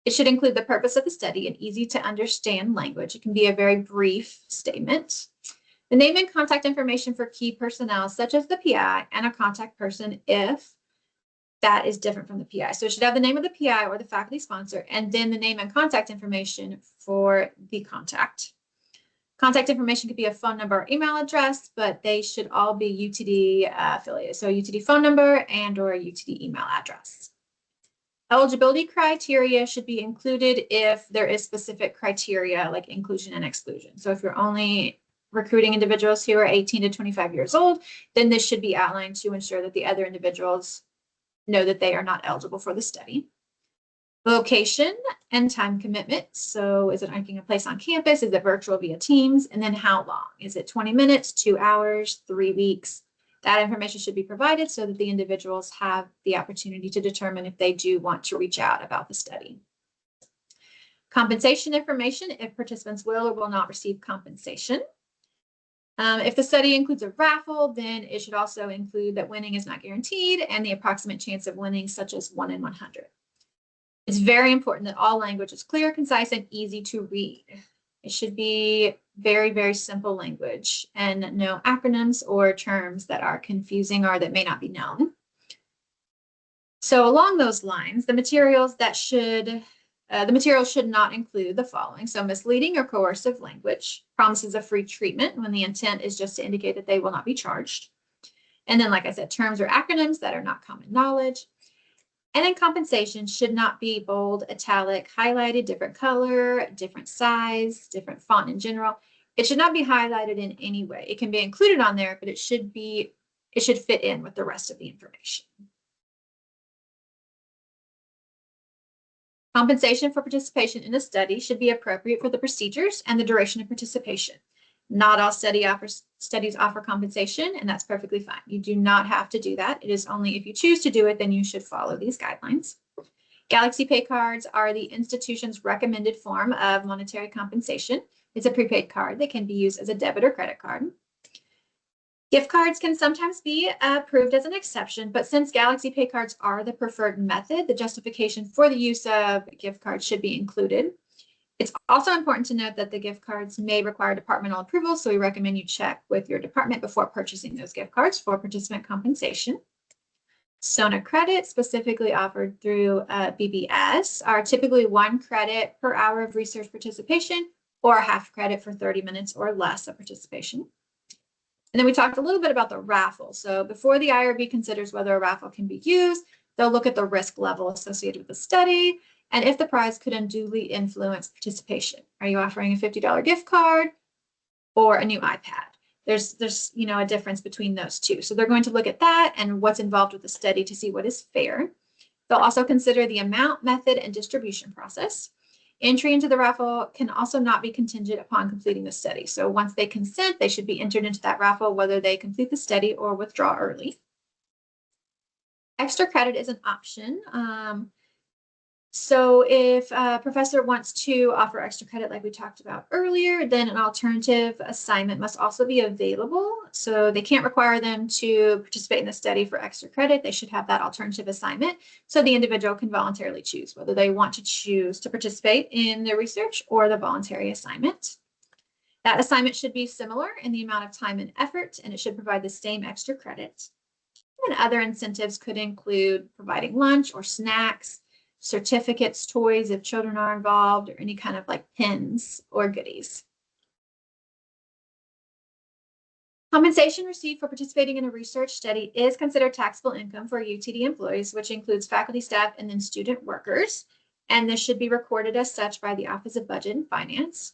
It should include the purpose of the study in easy to understand language. It can be a very brief statement. The name and contact information for key personnel, such as the PI and a contact person, if that is different from the PI. So it should have the name of the PI or the faculty sponsor, and then the name and contact information for the contact. Contact information could be a phone number or email address, but they should all be UTD affiliated. So a UTD phone number and or a UTD email address. Eligibility criteria should be included if there is specific criteria like inclusion and exclusion. So if you're only recruiting individuals who are 18 to 25 years old, then this should be outlined to ensure that the other individuals know that they are not eligible for the study. Location and time commitment. So is it taking a place on campus? Is it virtual via Teams? And then how long? Is it 20 minutes, 2 hours, 3 weeks? That information should be provided so that the individuals have the opportunity to determine if they do want to reach out about the study. Compensation information, if participants will or will not receive compensation. If the study includes a raffle, then it should also include that winning is not guaranteed and the approximate chance of winning, such as 1 in 100. It's very important that all language is clear, concise, and easy to read. It should be very, very simple language and no acronyms or terms that are confusing or that may not be known. So along those lines, the materials should not include the following. So misleading or coercive language, promises of free treatment when the intent is just to indicate that they will not be charged. And then, like I said, terms or acronyms that are not common knowledge. And then compensation should not be bold, italic, highlighted, different color, different size, different font in general. It should not be highlighted in any way. It can be included on there, but it should fit in with the rest of the information. Compensation for participation in a study should be appropriate for the procedures and the duration of participation. Not all studies offer compensation, and that's perfectly fine. You do not have to do that. It is only if you choose to do it, then you should follow these guidelines. Galaxy Pay cards are the institution's recommended form of monetary compensation. It's a prepaid card that can be used as a debit or credit card. Gift cards can sometimes be approved as an exception, but since Galaxy Pay cards are the preferred method, the justification for the use of gift cards should be included. It's also important to note that the gift cards may require departmental approval, so we recommend you check with your department before purchasing those gift cards for participant compensation. SONA credits, specifically offered through BBS, are typically 1 credit per hour of research participation or a half credit for 30 minutes or less of participation. And then we talked a little bit about the raffle. So before the IRB considers whether a raffle can be used, they'll look at the risk level associated with the study and if the prize could unduly influence participation. Are you offering a $50 gift card or a new iPad? There's a difference between those two. So they're going to look at that and what's involved with the study to see what is fair. They'll also consider the amount, method, and distribution process. Entry into the raffle can also not be contingent upon completing the study. So once they consent, they should be entered into that raffle, whether they complete the study or withdraw early. Extra credit is an option. So if a professor wants to offer extra credit like we talked about earlier, then an alternative assignment must also be available. So they can't require them to participate in the study for extra credit. They should have that alternative assignment so the individual can voluntarily choose whether they want to choose to participate in the research or the voluntary assignment. That assignment should be similar in the amount of time and effort, and it should provide the same extra credit. And other incentives could include providing lunch or snacks, certificates, toys if children are involved, or any kind of like pins or goodies. Compensation received for participating in a research study is considered taxable income for UTD employees, which includes faculty, staff, and then student workers. And this should be recorded as such by the Office of Budget and Finance.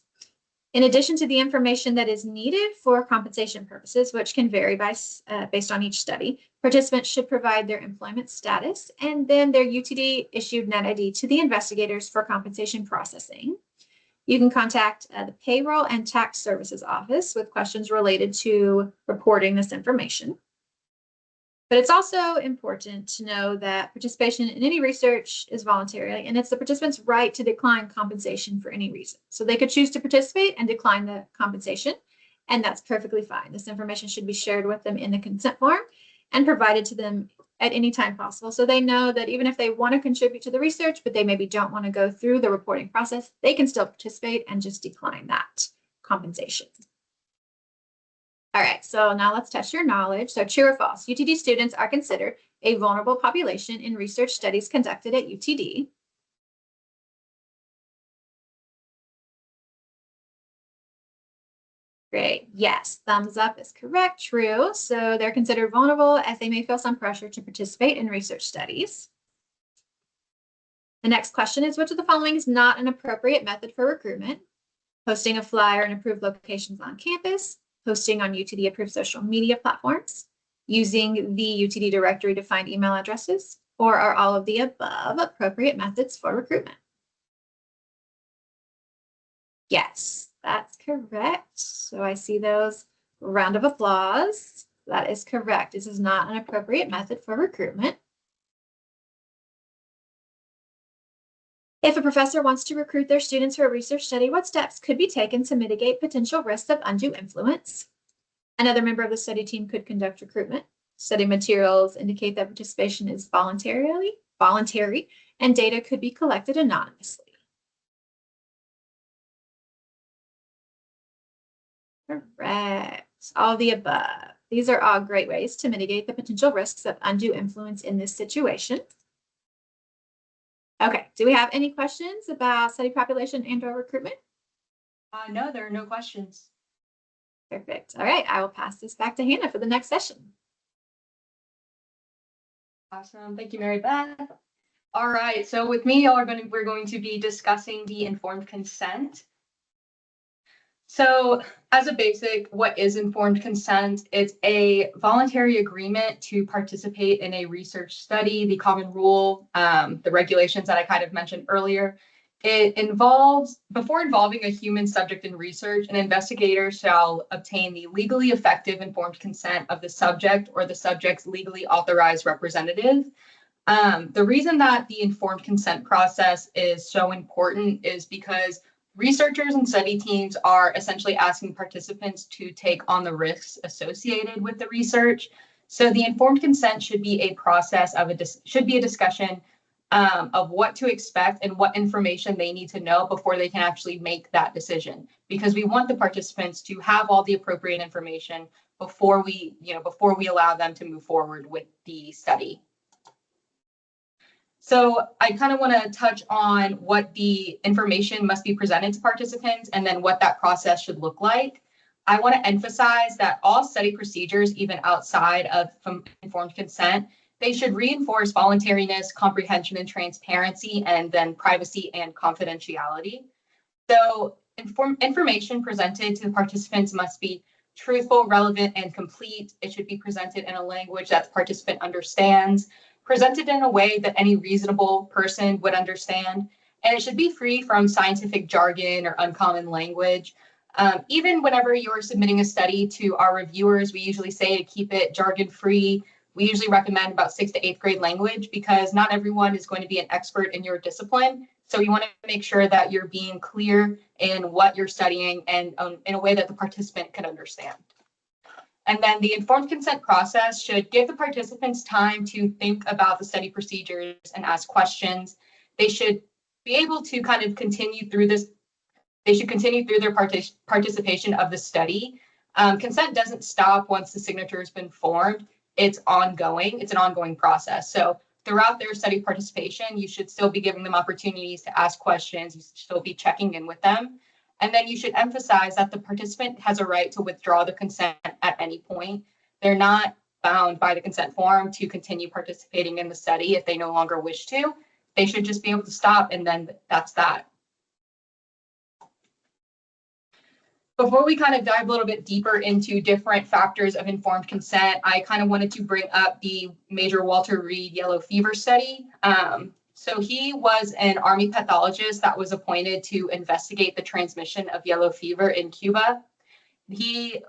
In addition to the information that is needed for compensation purposes, which can vary based on each study, participants should provide their employment status and then their UTD issued net ID to the investigators for compensation processing. You can contact the Payroll and Tax Services Office with questions related to reporting this information. But it's also important to know that participation in any research is voluntary, and it's the participant's right to decline compensation for any reason. So they could choose to participate and decline the compensation, and that's perfectly fine. This information should be shared with them in the consent form and provided to them at any time possible. So they know that even if they want to contribute to the research, but they maybe don't want to go through the reporting process, they can still participate and just decline that compensation. All right, so now let's test your knowledge. So true or false, UTD students are considered a vulnerable population in research studies conducted at UTD. Great, yes, thumbs up is correct, true. So they're considered vulnerable as they may feel some pressure to participate in research studies. The next question is, which of the following is not an appropriate method for recruitment? Posting a flyer in approved locations on campus, posting on UTD-approved social media platforms, using the UTD directory to find email addresses, or are all of the above appropriate methods for recruitment? Yes, that's correct. So I see those. Round of applause. That is correct. This is not an appropriate method for recruitment. If a professor wants to recruit their students for a research study, what steps could be taken to mitigate potential risks of undue influence? Another member of the study team could conduct recruitment. Study materials indicate that participation is voluntary, and data could be collected anonymously. Correct. All the above. These are all great ways to mitigate the potential risks of undue influence in this situation. Okay, do we have any questions about study population and/or recruitment? No, there are no questions. Perfect. All right, I will pass this back to Hannah for the next session. Awesome. Thank you, Mary Beth. All right, so with me, we're going to be discussing the informed consent. So as a basic, what is informed consent? It's a voluntary agreement to participate in a research study, the common rule, the regulations that I kind of mentioned earlier. It involves, before involving a human subject in research, an investigator shall obtain the legally effective informed consent of the subject or the subject's legally authorized representative. The reason that the informed consent process is so important is because researchers and study teams are essentially asking participants to take on the risks associated with the research. So the informed consent should be a process of should be a discussion of what to expect and what information they need to know before they can actually make that decision. Because we want the participants to have all the appropriate information before we allow them to move forward with the study. So I kind of want to touch on what the information must be presented to participants and then what that process should look like. I want to emphasize that all study procedures, even outside of informed consent, they should reinforce voluntariness, comprehension, and transparency, and then privacy and confidentiality. So information presented to the participants must be truthful, relevant, and complete. It should be presented in a language that the participant understands, presented in a way that any reasonable person would understand, and it should be free from scientific jargon or uncommon language. Even whenever you're submitting a study to our reviewers, we usually say to keep it jargon-free. We usually recommend about 6th to 8th grade language because not everyone is going to be an expert in your discipline. So you want to make sure that you're being clear in what you're studying and in a way that the participant can understand. And then the informed consent process should give the participants time to think about the study procedures and ask questions. They should be able to kind of continue through this. They should continue through their participation of the study. Consent doesn't stop once the signature has been formed. It's ongoing. It's an ongoing process. So throughout their study participation, you should still be giving them opportunities to ask questions. You should still be checking in with them. And then you should emphasize that the participant has a right to withdraw the consent at any point. They're not bound by the consent form to continue participating in the study if they no longer wish to. They should just be able to stop, and then that's that. Before we kind of dive a little bit deeper into different factors of informed consent, I kind of wanted to bring up the Major Walter Reed yellow fever study. So he was an Army pathologist that was appointed to investigate the transmission of yellow fever in Cuba. The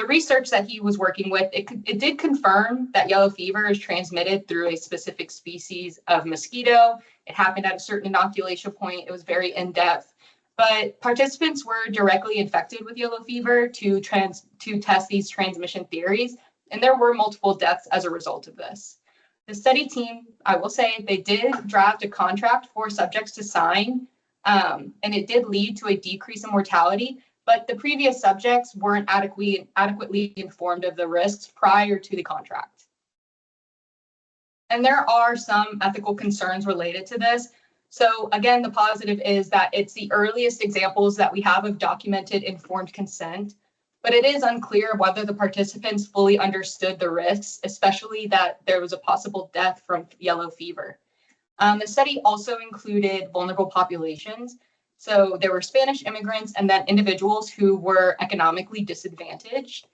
research that he was working with, it did confirm that yellow fever is transmitted through a specific species of mosquito. It happened at a certain inoculation point. It was very in-depth. But participants were directly infected with yellow fever to test these transmission theories, and there were multiple deaths as a result of this. The study team, I will say, they did draft a contract for subjects to sign, and it did lead to a decrease in mortality, but the previous subjects weren't adequately informed of the risks prior to the contract. And there are some ethical concerns related to this. So again, the positive is that it's the earliest examples that we have of documented informed consent, but it is unclear whether the participants fully understood the risks, especially that there was a possible death from yellow fever. The study also included vulnerable populations. So there were Spanish immigrants and then individuals who were economically disadvantaged.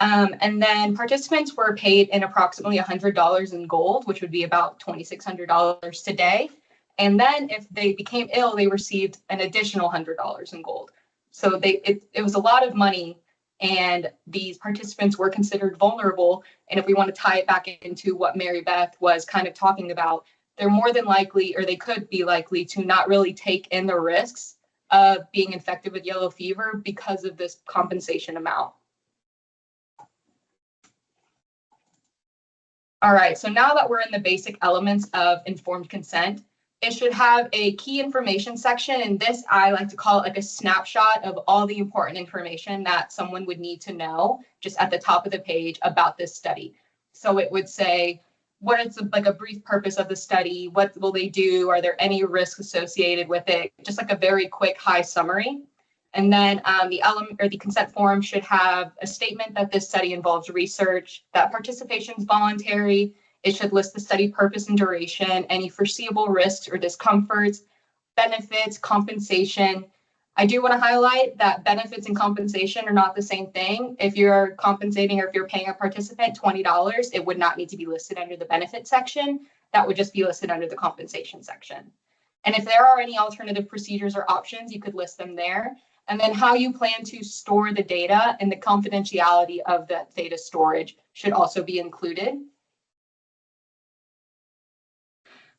And then participants were paid in approximately $100 in gold, which would be about $2,600 today. And then if they became ill, they received an additional $100 in gold. So it was a lot of money, and these participants were considered vulnerable. And if we want to tie it back into what Mary Beth was kind of talking about, they're more than likely, or they could be likely, to not really take in the risks of being infected with yellow fever because of this compensation amount. All right, so now that we're in the basic elements of informed consent, it should have a key information section, and this I like to call it like a snapshot of all the important information that someone would need to know just at the top of the page about this study. So it would say, what is like a brief purpose of the study? What will they do? Are there any risks associated with it? Just like a very quick high summary. And then the element or the consent form should have a statement that this study involves research, that participation is voluntary. It should list the study purpose and duration, any foreseeable risks or discomforts, benefits, compensation. I do want to highlight that benefits and compensation are not the same thing. If you're compensating or if you're paying a participant $20, it would not need to be listed under the benefit section. That would just be listed under the compensation section. And if there are any alternative procedures or options, you could list them there. And then how you plan to store the data and the confidentiality of that data storage should also be included.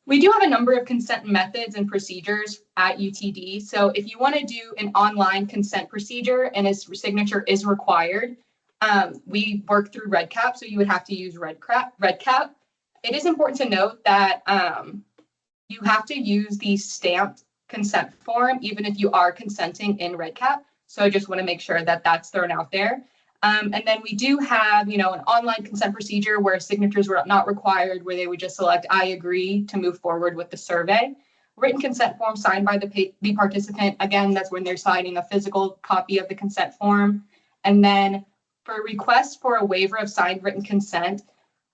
We do have a number of consent methods and procedures at UTD. So if you want to do an online consent procedure and a signature is required, we work through REDCap, so you would have to use REDCap. It is important to note that you have to use the stamped consent form, even if you are consenting in REDCap. So I just want to make sure that that's thrown out there. And then we do have, an online consent procedure where signatures were not required, where they would just select, I agree to move forward with the survey. Written consent form signed by the participant. Again, that's when they're signing a physical copy of the consent form. And then for requests for a waiver of signed written consent,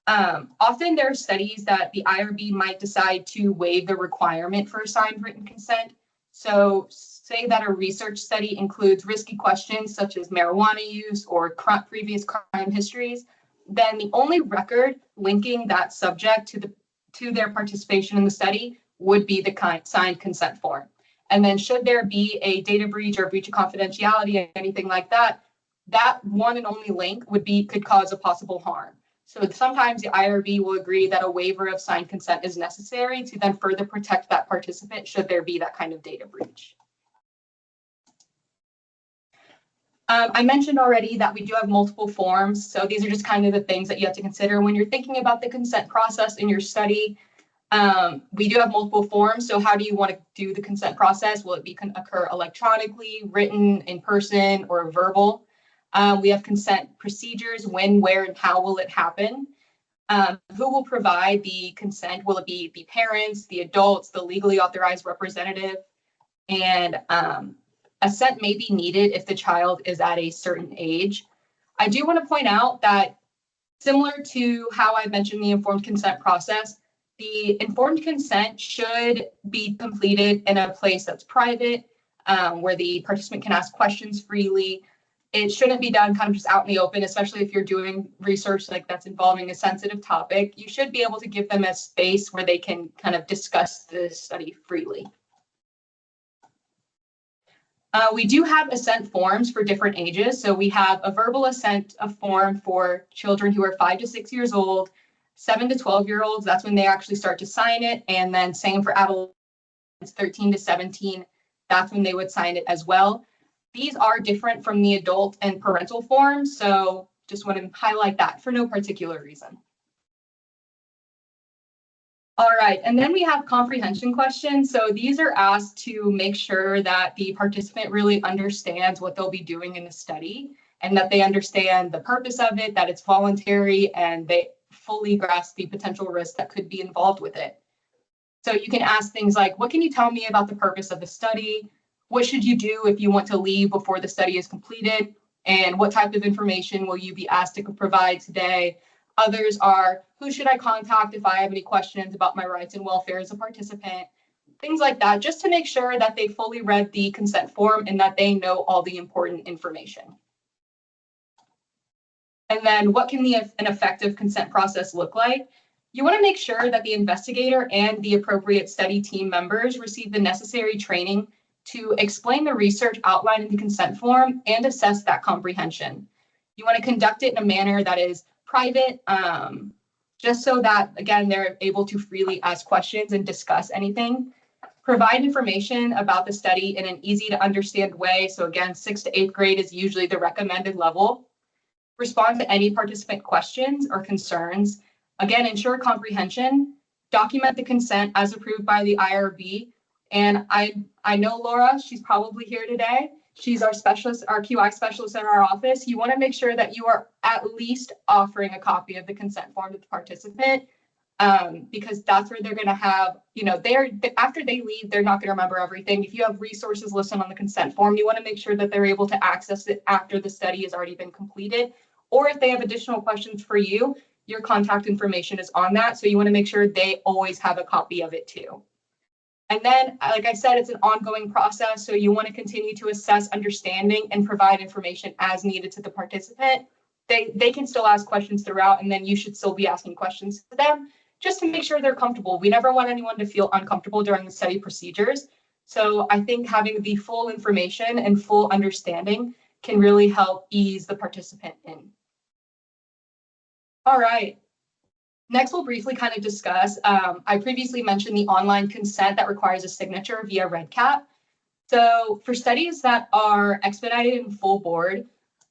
often there are studies that the IRB might decide to waive the requirement for a signed written consent. So say that a research study includes risky questions such as marijuana use or previous crime histories, then the only record linking that subject to their participation in the study would be the signed consent form. And then should there be a data breach or breach of confidentiality, anything like that, that one and only link could cause a possible harm. So sometimes the IRB will agree that a waiver of signed consent is necessary to then further protect that participant should there be that kind of data breach. I mentioned already that we do have multiple forms. So these are just kind of the things that you have to consider when you're thinking about the consent process in your study. We do have multiple forms. So how do you want to do the consent process? Will it occur electronically, written, in person, or verbal? We have consent procedures, when, where, and how will it happen? Who will provide the consent? Will it be the parents, the adults, the legally authorized representative? And assent may be needed if the child is at a certain age. I do want to point out that similar to how I mentioned the informed consent process, the informed consent should be completed in a place that's private, where the participant can ask questions freely. It shouldn't be done kind of just out in the open, especially if you're doing research like that's involving a sensitive topic. You should be able to give them a space where they can kind of discuss the study freely. We do have assent forms for different ages. So we have a verbal assent form for children who are 5 to 6 years old, 7 to 12-year-olds, that's when they actually start to sign it. And then same for adults, 13 to 17, that's when they would sign it as well. These are different from the adult and parental forms. So just want to highlight that for no particular reason. All right, and then we have comprehension questions. So these are asked to make sure that the participant really understands what they'll be doing in the study and that they understand the purpose of it, that it's voluntary, and they fully grasp the potential risks that could be involved with it. So you can ask things like, what can you tell me about the purpose of the study? What should you do if you want to leave before the study is completed? And what type of information will you be asked to provide today? Others are, who should I contact if I have any questions about my rights and welfare as a participant? things like that, just to make sure that they fully read the consent form and that they know all the important information. And then what can an effective consent process look like? You want to make sure that the investigator and the appropriate study team members receive the necessary training to explain the research outlined in the consent form and assess that comprehension. You want to conduct it in a manner that is private, just so that, again, they're able to freely ask questions and discuss anything. Provide information about the study in an easy to understand way. So again, 6th to 8th grade is usually the recommended level. Respond to any participant questions or concerns. Again, ensure comprehension. Document the consent as approved by the IRB. And I know Laura, she's probably here today. She's our specialist, our QI specialist in our office. You want to make sure that you are at least offering a copy of the consent form to the participant, because that's where they're going to have, after they leave, they're not going to remember everything. If you have resources listed on the consent form, you want to make sure that they're able to access it after the study has already been completed. Or if they have additional questions for you, your contact information is on that. So you want to make sure they always have a copy of it too. And then, like I said, it's an ongoing process. So you want to continue to assess understanding and provide information as needed to the participant. They can still ask questions throughout, and then you should still be asking questions to them just to make sure they're comfortable. We never want anyone to feel uncomfortable during the study procedures. So I think having the full information and full understanding can really help ease the participant in. All right. Next, we'll briefly kind of discuss, I previously mentioned the online consent that requires a signature via REDCap. So for studies that are expedited in full board,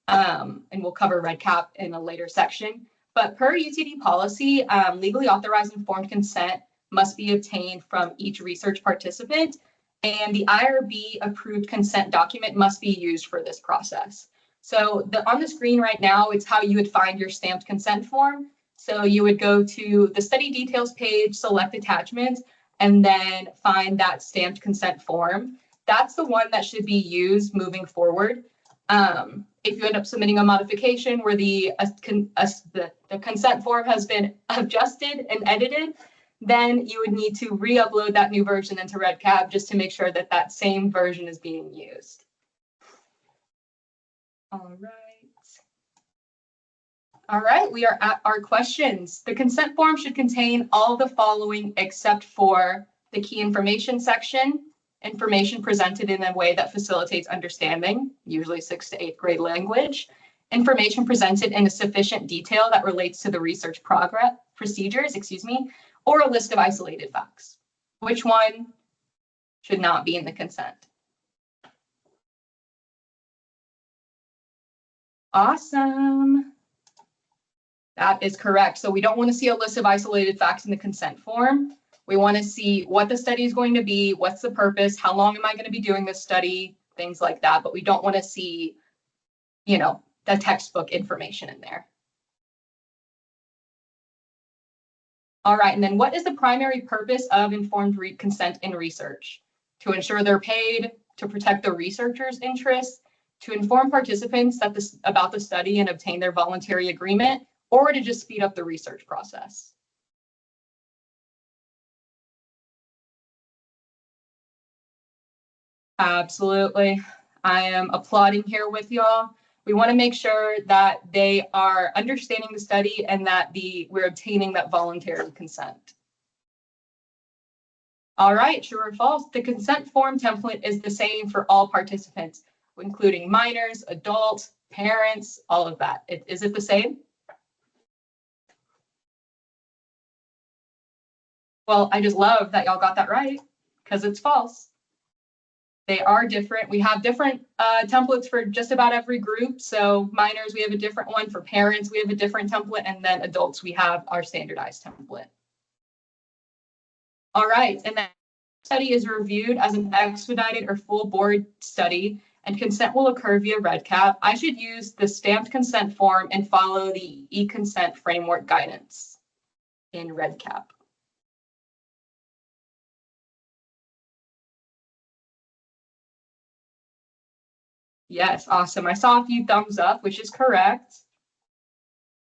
and we'll cover REDCap in a later section, but per UTD policy, legally authorized informed consent must be obtained from each research participant, and the IRB approved consent document must be used for this process. So on the screen right now, it's how you would find your stamped consent form. So you would go to the study details page, select attachments, and then find that stamped consent form. That's the one that should be used moving forward. If you end up submitting a modification where the consent form has been adjusted and edited, then you would need to re-upload that new version into REDCap just to make sure that that same version is being used. All right, we are at our questions. The consent form should contain all the following except for the key information section, information presented in a way that facilitates understanding, usually 6th to 8th grade language, information presented in a sufficient detail that relates to the research procedures, or a list of isolated facts. Which one should not be in the consent? Awesome. That is correct. So we don't want to see a list of isolated facts in the consent form. We want to see what the study is going to be, what's the purpose, how long am I going to be doing this study, things like that. But we don't want to see, the textbook information in there. All right, and then what is the primary purpose of informed consent in research? To ensure they're paid, to protect the researcher's interests, to inform participants about the study and obtain their voluntary agreement, or to just speed up the research process. Absolutely. I am applauding here with y'all. We want to make sure that they are understanding the study and that we're obtaining that voluntary consent. All right, true or false? The consent form template is the same for all participants, including minors, adults, parents, all of that. Is it the same? Well, I just love that y'all got that right, because it's false. They are different. We have different templates for just about every group. So minors, we have a different one. For parents, we have a different template. And then adults, we have our standardized template. All right. And then study is reviewed as an expedited or full board study, and consent will occur via REDCap. I should use the stamped consent form and follow the e-consent framework guidance in REDCap. Yes, awesome. I saw a few thumbs up, which is correct.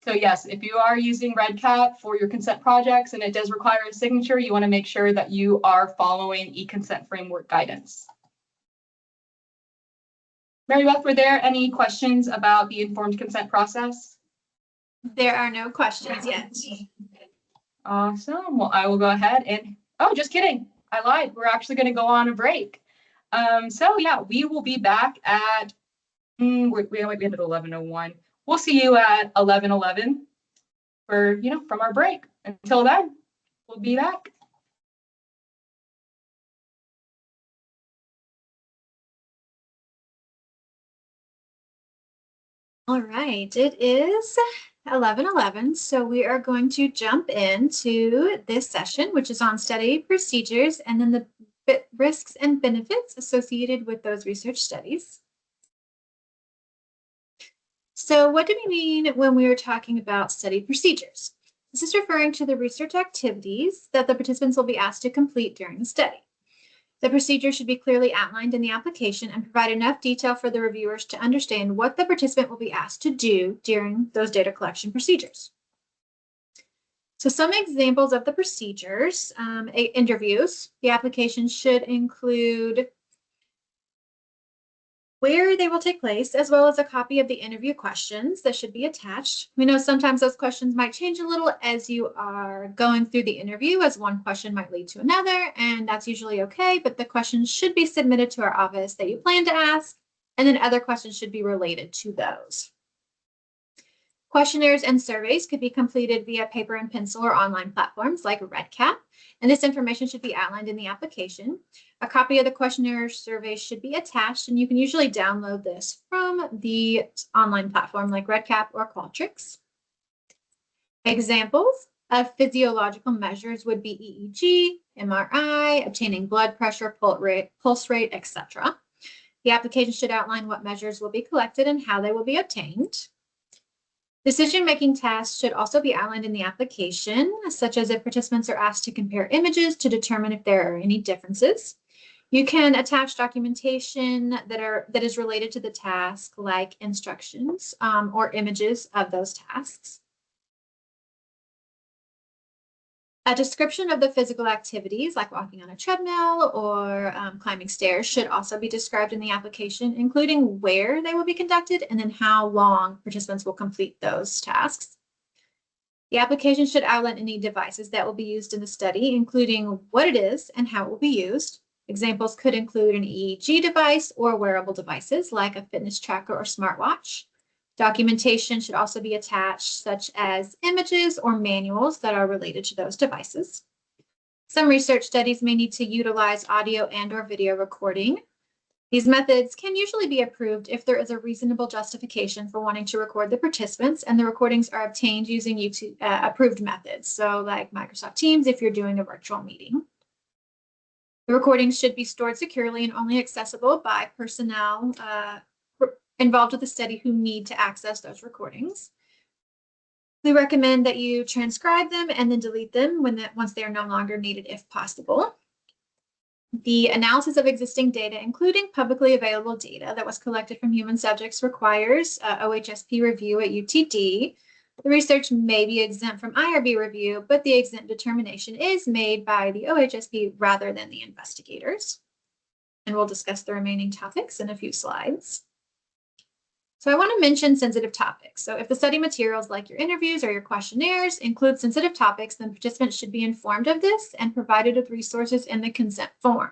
So yes, if you are using REDCap for your consent projects and it does require a signature, you want to make sure that you are following e-consent framework guidance. Mary Beth, were there any questions about the informed consent process? There are no questions yet. Awesome. Well, I will go ahead and, oh, just kidding. I lied. We're actually going to go on a break. So yeah, we will be back at, we might be at 11:01. We'll see you at 11:11 for, from our break. Until then, we'll be back. All right, it is 11:11, so we are going to jump into this session, which is on study procedures and then the risks and benefits associated with those research studies. So what do we mean when we are talking about study procedures? This is referring to the research activities that the participants will be asked to complete during the study. The procedure should be clearly outlined in the application and provide enough detail for the reviewers to understand what the participant will be asked to do during those data collection procedures. So some examples of the procedures, interviews. The application should include where they will take place, as well as a copy of the interview questions that should be attached. We know sometimes those questions might change a little as you are going through the interview, as one question might lead to another, and that's usually okay, but the questions should be submitted to our office that you plan to ask, and then other questions should be related to those. Questionnaires and surveys could be completed via paper and pencil or online platforms like REDCap, and this information should be outlined in the application. A copy of the questionnaire survey should be attached, and you can usually download this from the online platform like REDCap or Qualtrics. Examples of physiological measures would be EEG, MRI, obtaining blood pressure, pulse rate, etc. The application should outline what measures will be collected and how they will be obtained. Decision-making tasks should also be outlined in the application, such as if participants are asked to compare images to determine if there are any differences. You can attach documentation that is related to the task, like instructions or images of those tasks. A description of the physical activities, like walking on a treadmill or climbing stairs, should also be described in the application, including where they will be conducted and then how long participants will complete those tasks. The application should outline any devices that will be used in the study, including what it is and how it will be used. Examples could include an EEG device or wearable devices like a fitness tracker or smartwatch. Documentation should also be attached, such as images or manuals that are related to those devices. Some research studies may need to utilize audio and/or video recording. These methods can usually be approved if there is a reasonable justification for wanting to record the participants, and the recordings are obtained using YouTube approved methods, so like Microsoft Teams if you're doing a virtual meeting. The recordings should be stored securely and only accessible by personnel involved with the study who need to access those recordings. We recommend that you transcribe them and then delete them once they are no longer needed if possible. The analysis of existing data, including publicly available data that was collected from human subjects, requires OHSP review at UTD. The research may be exempt from IRB review, but the exempt determination is made by the OHSP rather than the investigators. And we'll discuss the remaining topics in a few slides. So I want to mention sensitive topics. So if the study materials like your interviews or your questionnaires include sensitive topics, then participants should be informed of this and provided with resources in the consent form.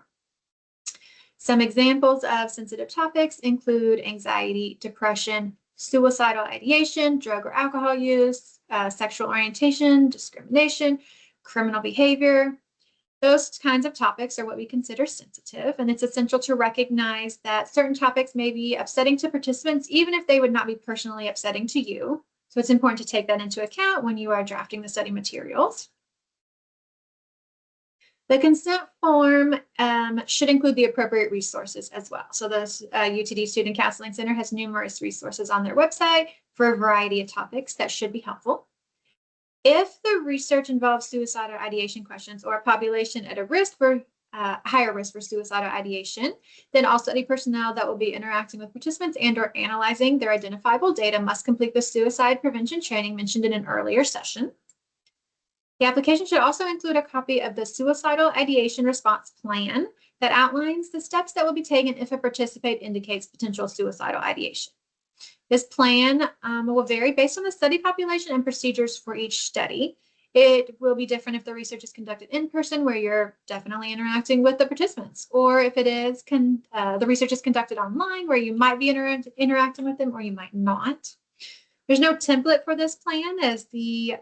Some examples of sensitive topics include anxiety, depression, suicidal ideation, drug or alcohol use, sexual orientation, discrimination, criminal behavior. Those kinds of topics are what we consider sensitive, and it's essential to recognize that certain topics may be upsetting to participants, even if they would not be personally upsetting to you. So it's important to take that into account when you are drafting the study materials. The consent form should include the appropriate resources as well. So the UTD Student Counseling Center has numerous resources on their website for a variety of topics that should be helpful. If the research involves suicidal ideation questions or a population at a risk for higher risk for suicidal ideation. Then all study personnel that will be interacting with participants and or analyzing their identifiable data must complete the suicide prevention training mentioned in an earlier session. The application should also include a copy of the suicidal ideation response plan that outlines the steps that will be taken if a participant indicates potential suicidal ideation. This plan will vary based on the study population and procedures for each study. It will be different if the research is conducted in person, where you're definitely interacting with the participants, or if it is the research is conducted online, where you might be interacting with them or you might not. There's no template for this plan, as the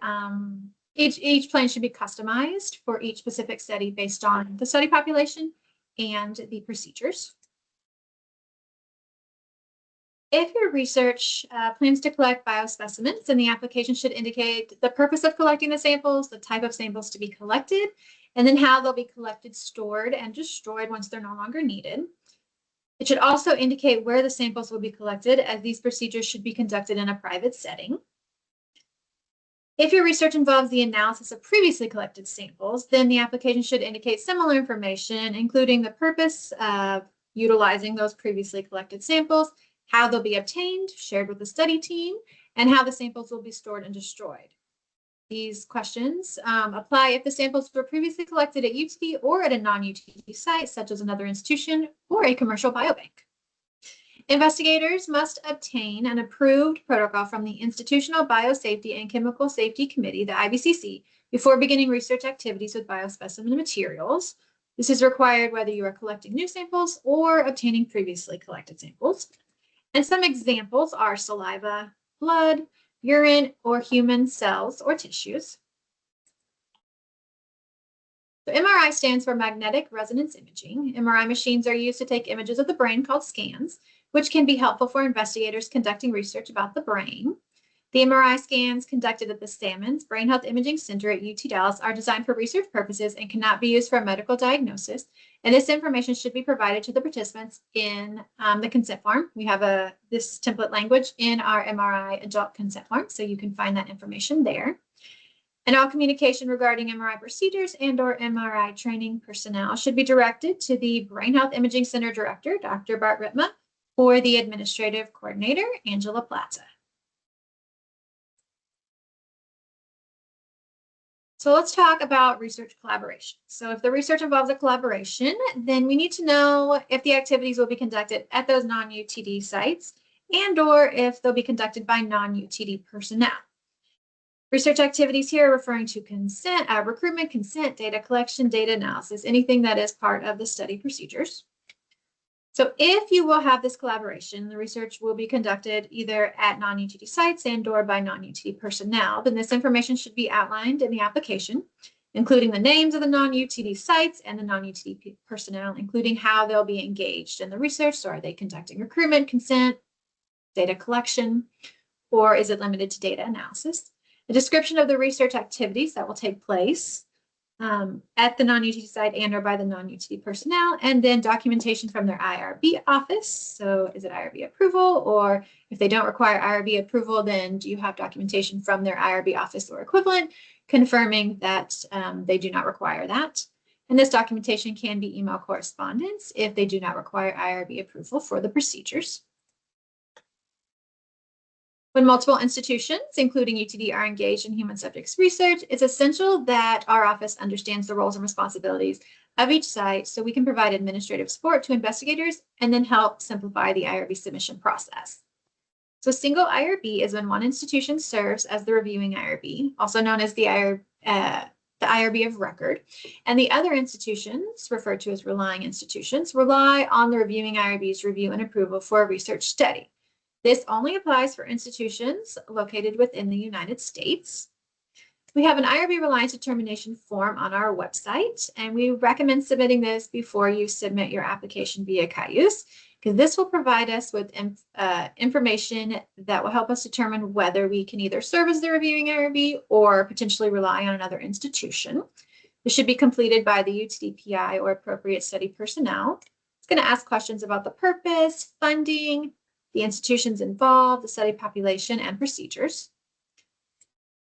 each plan should be customized for each specific study based on the study population and the procedures. If your research plans to collect biospecimens, then the application should indicate the purpose of collecting the samples, the type of samples to be collected, and then how they'll be collected, stored, and destroyed once they're no longer needed. It should also indicate where the samples will be collected, as these procedures should be conducted in a private setting. If your research involves the analysis of previously collected samples, then the application should indicate similar information, including the purpose of utilizing those previously collected samples, how they'll be obtained, shared with the study team, and how the samples will be stored and destroyed. These questions apply if the samples were previously collected at UTD or at a non-UTD site, such as another institution or a commercial biobank. Investigators must obtain an approved protocol from the Institutional Biosafety and Chemical Safety Committee, the IBCC, before beginning research activities with biospecimen materials. This is required whether you are collecting new samples or obtaining previously collected samples. And some examples are saliva, blood, urine, or human cells or tissues. So MRI stands for magnetic resonance imaging. MRI machines are used to take images of the brain called scans, which can be helpful for investigators conducting research about the brain. The MRI scans conducted at the Sammons Brain Health Imaging Center at UT Dallas are designed for research purposes and cannot be used for medical diagnosis. And this information should be provided to the participants in the consent form. We have this template language in our MRI adult consent form, so you can find that information there. And all communication regarding MRI procedures and or MRI training personnel should be directed to the Brain Health Imaging Center Director, Dr. Bart Ritma, or the Administrative Coordinator, Angela Plata. So let's talk about research collaboration. So if the research involves a collaboration, then we need to know if the activities will be conducted at those non-UTD sites and or if they'll be conducted by non-UTD personnel. Research activities here are referring to consent, recruitment, consent, data collection, data analysis, anything that is part of the study procedures. So if you will have this collaboration, the research will be conducted either at non-UTD sites and or by non-UTD personnel, then this information should be outlined in the application, including the names of the non-UTD sites and the non-UTD personnel, including how they'll be engaged in the research. So are they conducting recruitment, consent, data collection, or is it limited to data analysis? A description of the research activities that will take place at the non-UTD site and or by the non-UTD personnel, and then documentation from their IRB office. So is it IRB approval, or if they don't require IRB approval, then do you have documentation from their IRB office or equivalent confirming that they do not require that? And this documentation can be email correspondence if they do not require IRB approval for the procedures. When multiple institutions, including UTD, are engaged in human subjects research, it's essential that our office understands the roles and responsibilities of each site so we can provide administrative support to investigators and then help simplify the IRB submission process. So single IRB is when one institution serves as the reviewing IRB, also known as the IRB of record, and the other institutions, referred to as relying institutions, rely on the reviewing IRB's review and approval for a research study. This only applies for institutions located within the United States. We have an IRB reliance determination form on our website, and we recommend submitting this before you submit your application via Cayuse, because this will provide us with information that will help us determine whether we can either serve as the reviewing IRB or potentially rely on another institution. This should be completed by the UTD PI or appropriate study personnel. It's going to ask questions about the purpose, funding, the institutions involved, the study population, and procedures.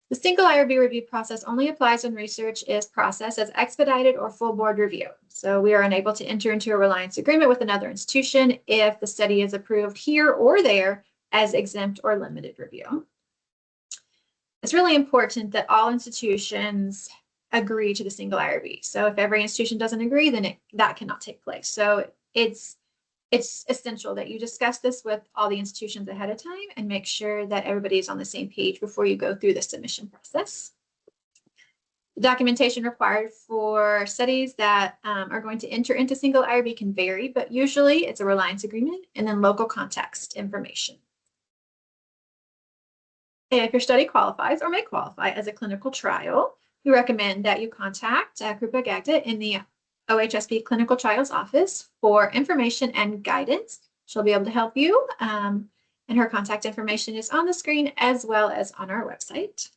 The single IRB review process only applies when research is processed as expedited or full board review. So we are unable to enter into a reliance agreement with another institution if the study is approved here or there as exempt or limited review. It's really important that all institutions agree to the single IRB. So if every institution doesn't agree, then that cannot take place. So it's essential that you discuss this with all the institutions ahead of time and make sure that everybody is on the same page before you go through the submission process. The documentation required for studies that are going to enter into single IRB can vary, but usually it's a reliance agreement and then local context information. If your study qualifies or may qualify as a clinical trial, we recommend that you contact Krupa Gagda in the OHSP Clinical Trials Office for information and guidance. She'll be able to help you, and her contact information is on the screen as well as on our website.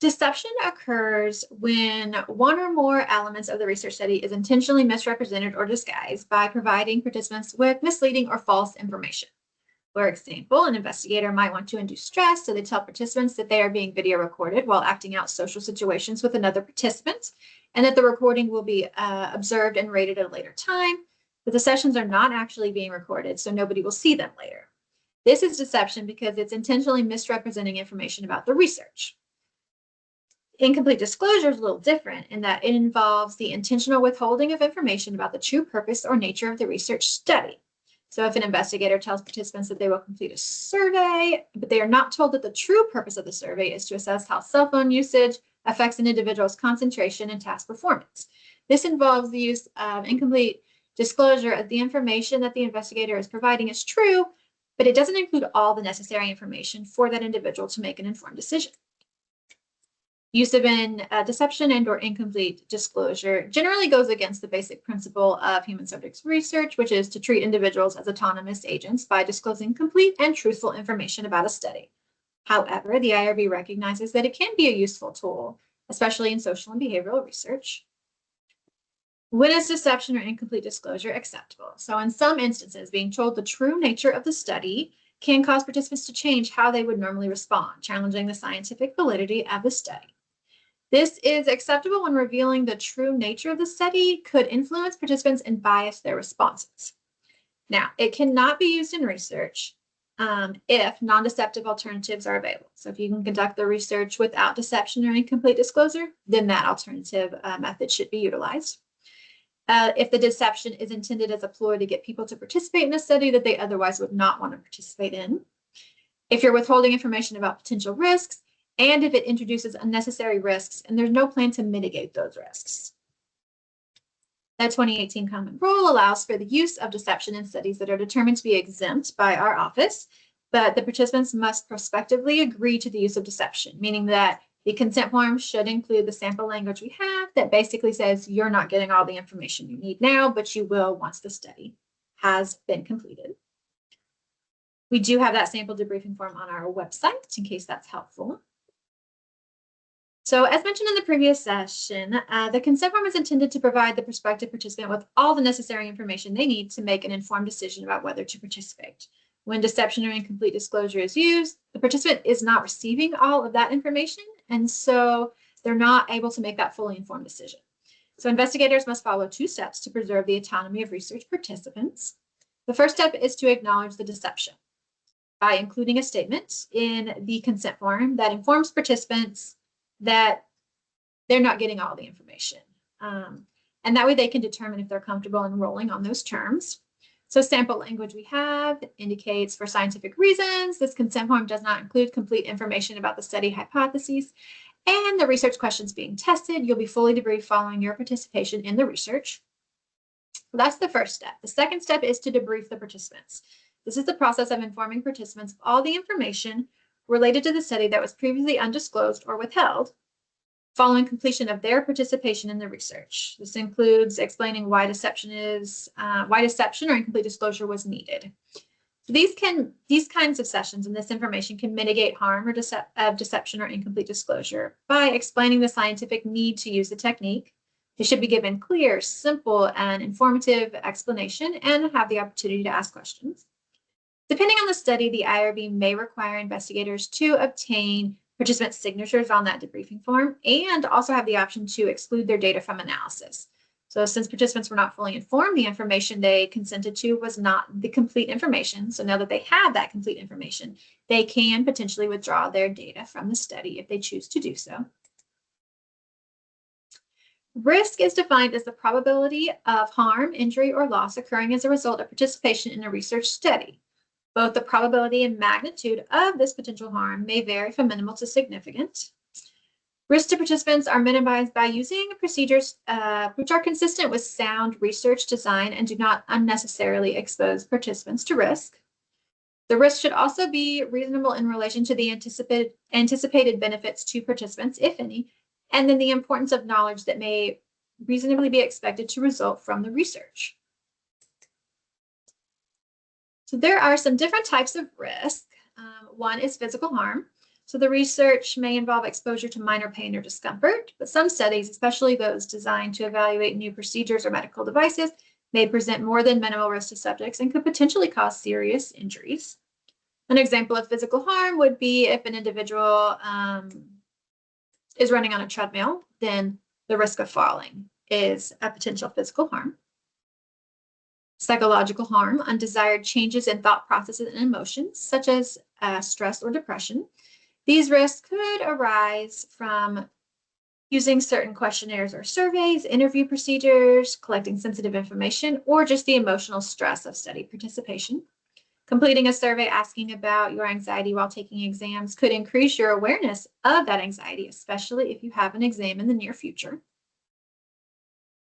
Deception occurs when one or more elements of the research study is intentionally misrepresented or disguised by providing participants with misleading or false information. For example, an investigator might want to induce stress, so they tell participants that they are being video recorded while acting out social situations with another participant, and that the recording will be observed and rated at a later time, but the sessions are not actually being recorded, so nobody will see them later. This is deception because it's intentionally misrepresenting information about the research. Incomplete disclosure is a little different in that it involves the intentional withholding of information about the true purpose or nature of the research study. So if an investigator tells participants that they will complete a survey, but they are not told that the true purpose of the survey is to assess how cell phone usage affects an individual's concentration and task performance. This involves the use of incomplete disclosure of the information that the investigator is providing is true, but it doesn't include all the necessary information for that individual to make an informed decision. Use of deception and or incomplete disclosure generally goes against the basic principle of human subjects research, which is to treat individuals as autonomous agents by disclosing complete and truthful information about a study. However, the IRB recognizes that it can be a useful tool, especially in social and behavioral research. When is deception or incomplete disclosure acceptable? So in some instances, being told the true nature of the study can cause participants to change how they would normally respond, challenging the scientific validity of the study. This is acceptable when revealing the true nature of the study could influence participants and bias their responses. Now, it cannot be used in research if non-deceptive alternatives are available. So if you can conduct the research without deception or incomplete disclosure, then that alternative method should be utilized. If the deception is intended as a ploy to get people to participate in a study that they otherwise would not want to participate in. If you're withholding information about potential risks, and if it introduces unnecessary risks and there's no plan to mitigate those risks. The 2018 Common Rule allows for the use of deception in studies that are determined to be exempt by our office, but the participants must prospectively agree to the use of deception, meaning that the consent form should include the sample language we have that basically says you're not getting all the information you need now, but you will once the study has been completed. We do have that sample debriefing form on our website in case that's helpful. So as mentioned in the previous session, the consent form is intended to provide the prospective participant with all the necessary information they need to make an informed decision about whether to participate. When deception or incomplete disclosure is used, the participant is not receiving all of that information, and so they're not able to make that fully informed decision. So investigators must follow 2 steps to preserve the autonomy of research participants. The first step is to acknowledge the deception by including a statement in the consent form that informs participants that they're not getting all the information. And that way they can determine if they're comfortable enrolling on those terms. So sample language we have indicates for scientific reasons, this consent form does not include complete information about the study hypotheses and the research questions being tested. You'll be fully debriefed following your participation in the research. That's the first step. The second step is to debrief the participants. This is the process of informing participants of all the information related to the study that was previously undisclosed or withheld following completion of their participation in the research. This includes explaining why deception or incomplete disclosure was needed. So these kinds of sessions and this information can mitigate harm or deception or incomplete disclosure by explaining the scientific need to use the technique. They should be given clear, simple, and informative explanation and have the opportunity to ask questions. Depending on the study, the IRB may require investigators to obtain participant signatures on that debriefing form and also have the option to exclude their data from analysis. So since participants were not fully informed, the information they consented to was not the complete information. So now that they have that complete information, they can potentially withdraw their data from the study if they choose to do so. Risk is defined as the probability of harm, injury, or loss occurring as a result of participation in a research study. Both the probability and magnitude of this potential harm may vary from minimal to significant. Risks to participants are minimized by using procedures which are consistent with sound research design and do not unnecessarily expose participants to risk. The risk should also be reasonable in relation to the anticipated benefits to participants, if any, and then the importance of knowledge that may reasonably be expected to result from the research. So there are some different types of risk. One is physical harm. So the research may involve exposure to minor pain or discomfort, but some studies, especially those designed to evaluate new procedures or medical devices, may present more than minimal risk to subjects and could potentially cause serious injuries. An example of physical harm would be if an individual is running on a treadmill, then the risk of falling is a potential physical harm. Psychological harm, undesired changes in thought processes and emotions, such as stress or depression. These risks could arise from using certain questionnaires or surveys, interview procedures, collecting sensitive information, or just the emotional stress of study participation. Completing a survey asking about your anxiety while taking exams could increase your awareness of that anxiety, especially if you have an exam in the near future.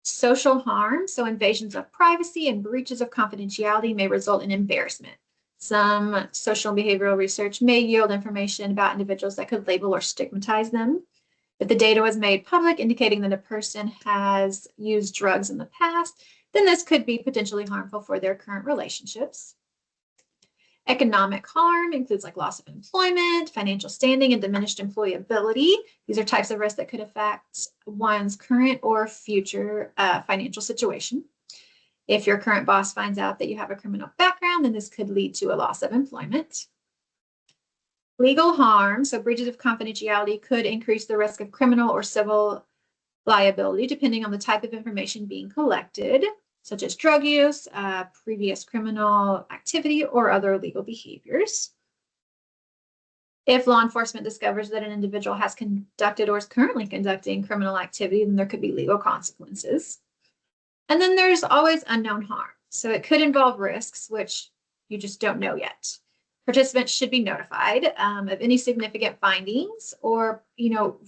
Social harm, so invasions of privacy and breaches of confidentiality may result in embarrassment. Some social and behavioral research may yield information about individuals that could label or stigmatize them. If the data was made public, indicating that a person has used drugs in the past, then this could be potentially harmful for their current relationships. Economic harm includes like loss of employment, financial standing, and diminished employability. These are types of risks that could affect one's current or future financial situation. If your current boss finds out that you have a criminal background, then this could lead to a loss of employment. Legal harm, so breaches of confidentiality, could increase the risk of criminal or civil liability depending on the type of information being collected, such as drug use, previous criminal activity, or other illegal behaviors. If law enforcement discovers that an individual has conducted or is currently conducting criminal activity, then there could be legal consequences. And then there's always unknown harm. So it could involve risks, which you just don't know yet. Participants should be notified of any significant findings or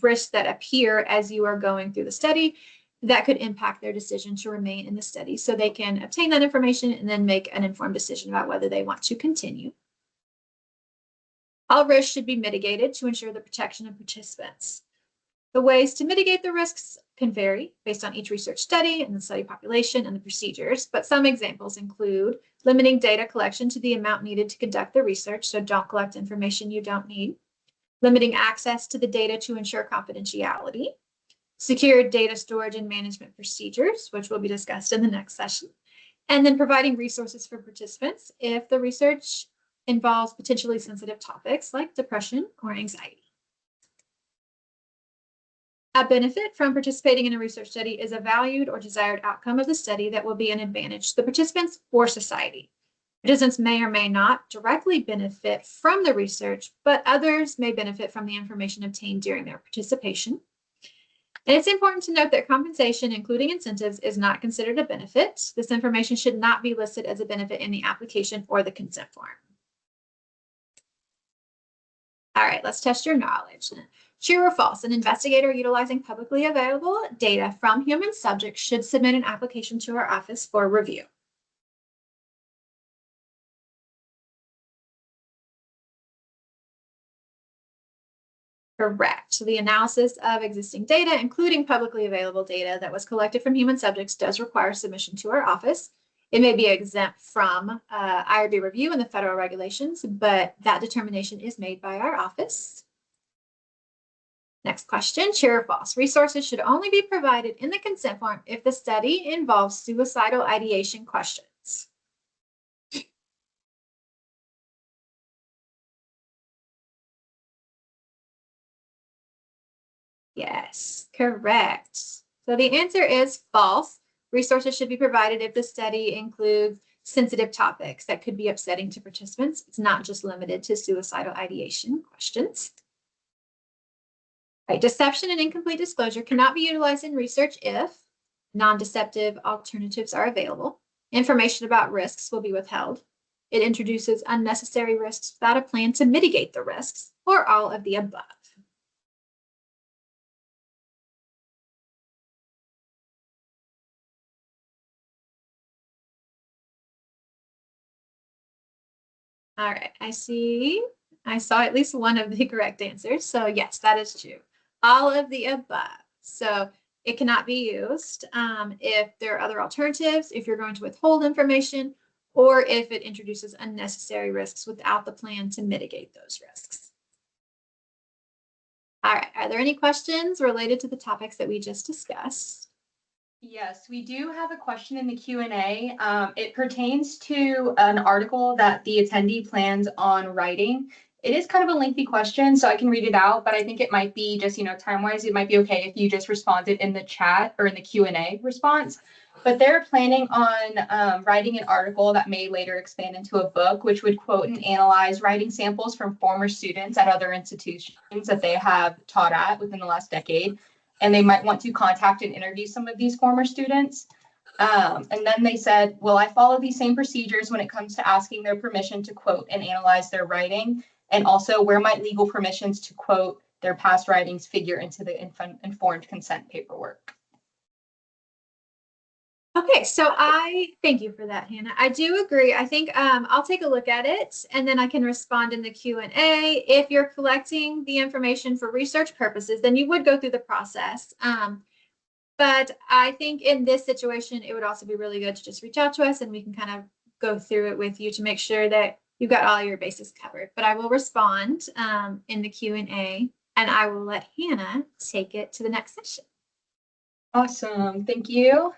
risks that appear as you are going through the study that could impact their decision to remain in the study, so they can obtain that information and then make an informed decision about whether they want to continue. All risks should be mitigated to ensure the protection of participants. The ways to mitigate the risks can vary based on each research study and the study population and the procedures, but some examples include limiting data collection to the amount needed to conduct the research, so don't collect information you don't need, limiting access to the data to ensure confidentiality, secure data storage and management procedures, which will be discussed in the next session, and then providing resources for participants if the research involves potentially sensitive topics like depression or anxiety. A benefit from participating in a research study is a valued or desired outcome of the study that will be an advantage to the participants or society. Participants may or may not directly benefit from the research, but others may benefit from the information obtained during their participation. And it's important to note that compensation, including incentives, is not considered a benefit. This information should not be listed as a benefit in the application or the consent form. All right, let's test your knowledge. True or false, an investigator utilizing publicly available data from human subjects should submit an application to our office for review. Correct. So the analysis of existing data, including publicly available data that was collected from human subjects, does require submission to our office. It may be exempt from IRB review and the federal regulations, but that determination is made by our office. Next question, true or false? Resources should only be provided in the consent form if the study involves suicidal ideation questions. Yes, correct. So the answer is false. Resources should be provided if the study includes sensitive topics that could be upsetting to participants. It's not just limited to suicidal ideation questions. Right, deception and incomplete disclosure cannot be utilized in research if non-deceptive alternatives are available. Information about risks will be withheld. It introduces unnecessary risks without a plan to mitigate the risks, or all of the above. All right, I saw at least one of the correct answers. So yes, that is true. All of the above. So it cannot be used if there are other alternatives, if you're going to withhold information, or if it introduces unnecessary risks without the plan to mitigate those risks. All right, are there any questions related to the topics that we just discussed? Yes, we do have a question in the Q&A. It pertains to an article that the attendee plans on writing. It is kind of a lengthy question, so I can read it out, but I think it might be just, time-wise, it might be okay if you just responded in the chat or in the Q&A response. But they're planning on writing an article that may later expand into a book, which would quote and analyze writing samples from former students at other institutions that they have taught at within the last decade. And they might want to contact and interview some of these former students. And then they said, will I follow these same procedures when it comes to asking their permission to quote and analyze their writing? And also, where might legal permissions to quote their past writings figure into the informed consent paperwork? Okay, so I thank you for that, Hannah. I do agree. I think I'll take a look at it and then I can respond in the Q&A. If you're collecting the information for research purposes, then you would go through the process. But I think in this situation, it would also be really good to just reach out to us and we can kind of go through it with you to make sure that you've got all your bases covered. But I will respond in the Q&A and I will let Hannah take it to the next session. Awesome, thank you.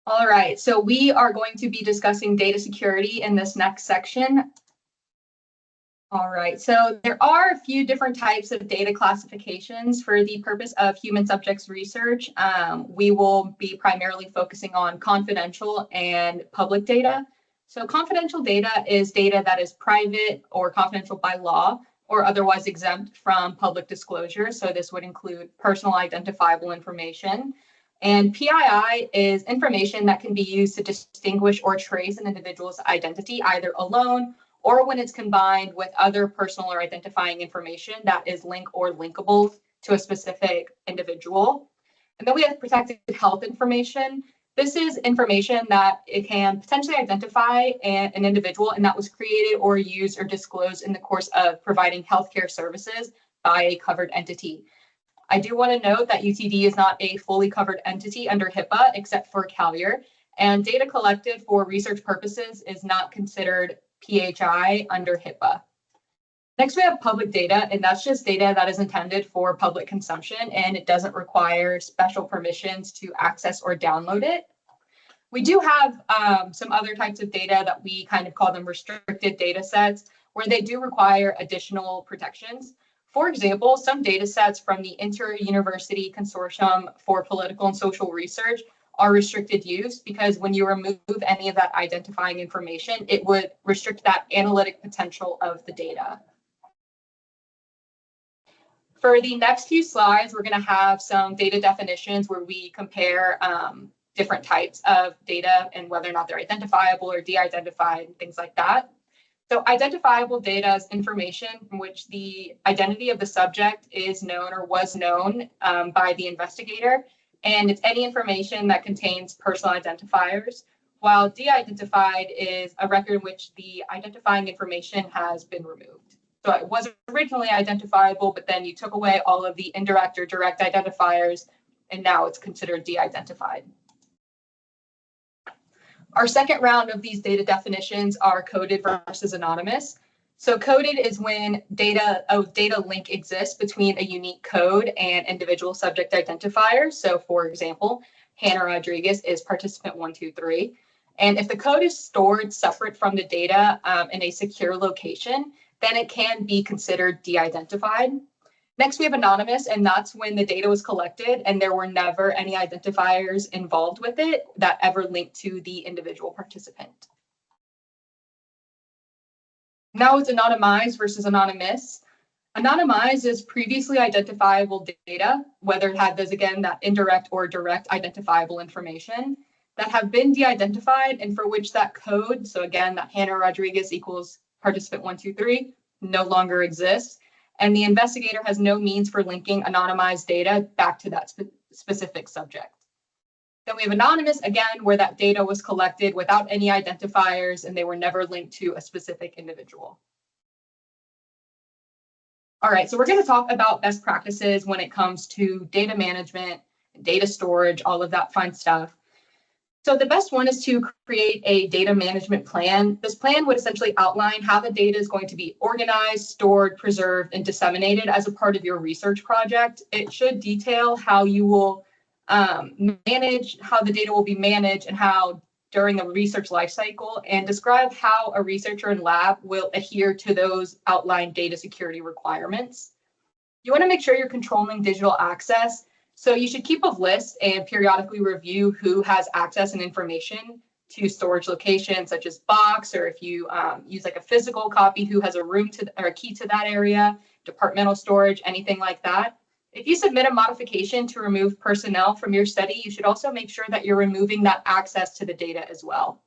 All right, so we are going to be discussing data security in this next section. All right, so there are a few different types of data classifications for the purpose of human subjects research. We will be primarily focusing on confidential and public data. So confidential data is data that is private or confidential by law or otherwise exempt from public disclosure. So this would include personal identifiable information. And PII is information that can be used to distinguish or trace an individual's identity either alone or when it's combined with other personal or identifying information that is linked or linkable to a specific individual. And then we have protected health information. This is information that it can potentially identify an individual and that was created or used or disclosed in the course of providing healthcare services by a covered entity. I do want to note that UTD is not a fully covered entity under HIPAA except for CalYOR, and data collected for research purposes is not considered PHI under HIPAA. Next, we have public data, and that's just data that is intended for public consumption, and it doesn't require special permissions to access or download it. We do have some other types of data that we kind of call them restricted data sets, where they do require additional protections. For example, some data sets from the Inter-University Consortium for Political and Social Research are restricted use because when you remove any of that identifying information, it would restrict that analytic potential of the data. For the next few slides, we're going to have some data definitions where we compare different types of data and whether or not they're identifiable or de-identified, things like that. So identifiable data is information from which the identity of the subject is known or was known by the investigator. And it's any information that contains personal identifiers, while de-identified is a record in which the identifying information has been removed. So it was originally identifiable, but then you took away all of the indirect or direct identifiers, and now it's considered de-identified. Our second round of these data definitions are coded versus anonymous. So coded is when a data link exists between a unique code and individual subject identifiers. So for example, Hannah Rodriguez is participant 123. And if the code is stored separate from the data in a secure location, then it can be considered de-identified. Next, we have anonymous, and that's when the data was collected and there were never any identifiers involved with it that ever linked to the individual participant. Now it's anonymized versus anonymous. Anonymized is previously identifiable data, whether it had, again, that indirect or direct identifiable information that have been de-identified and for which that code, so again, that Hannah Rodriguez equals participant 123, no longer exists. And the investigator has no means for linking anonymized data back to that specific subject. Then we have anonymous, again, where that data was collected without any identifiers and they were never linked to a specific individual. All right, so we're going to talk about best practices when it comes to data management, data storage, all of that fun stuff. So the best one is to create a data management plan. This plan would essentially outline how the data is going to be organized, stored, preserved, and disseminated as a part of your research project. It should detail how you will manage, how the data will be managed and how during the research lifecycle, and describe how a researcher and lab will adhere to those outlined data security requirements. You want to make sure you're controlling digital access. So you should keep a list and periodically review who has access and information to storage locations such as Box, or if you use like a physical copy, who has a room to or a key to that area, departmental storage, anything like that. If you submit a modification to remove personnel from your study, you should also make sure that you're removing that access to the data as well.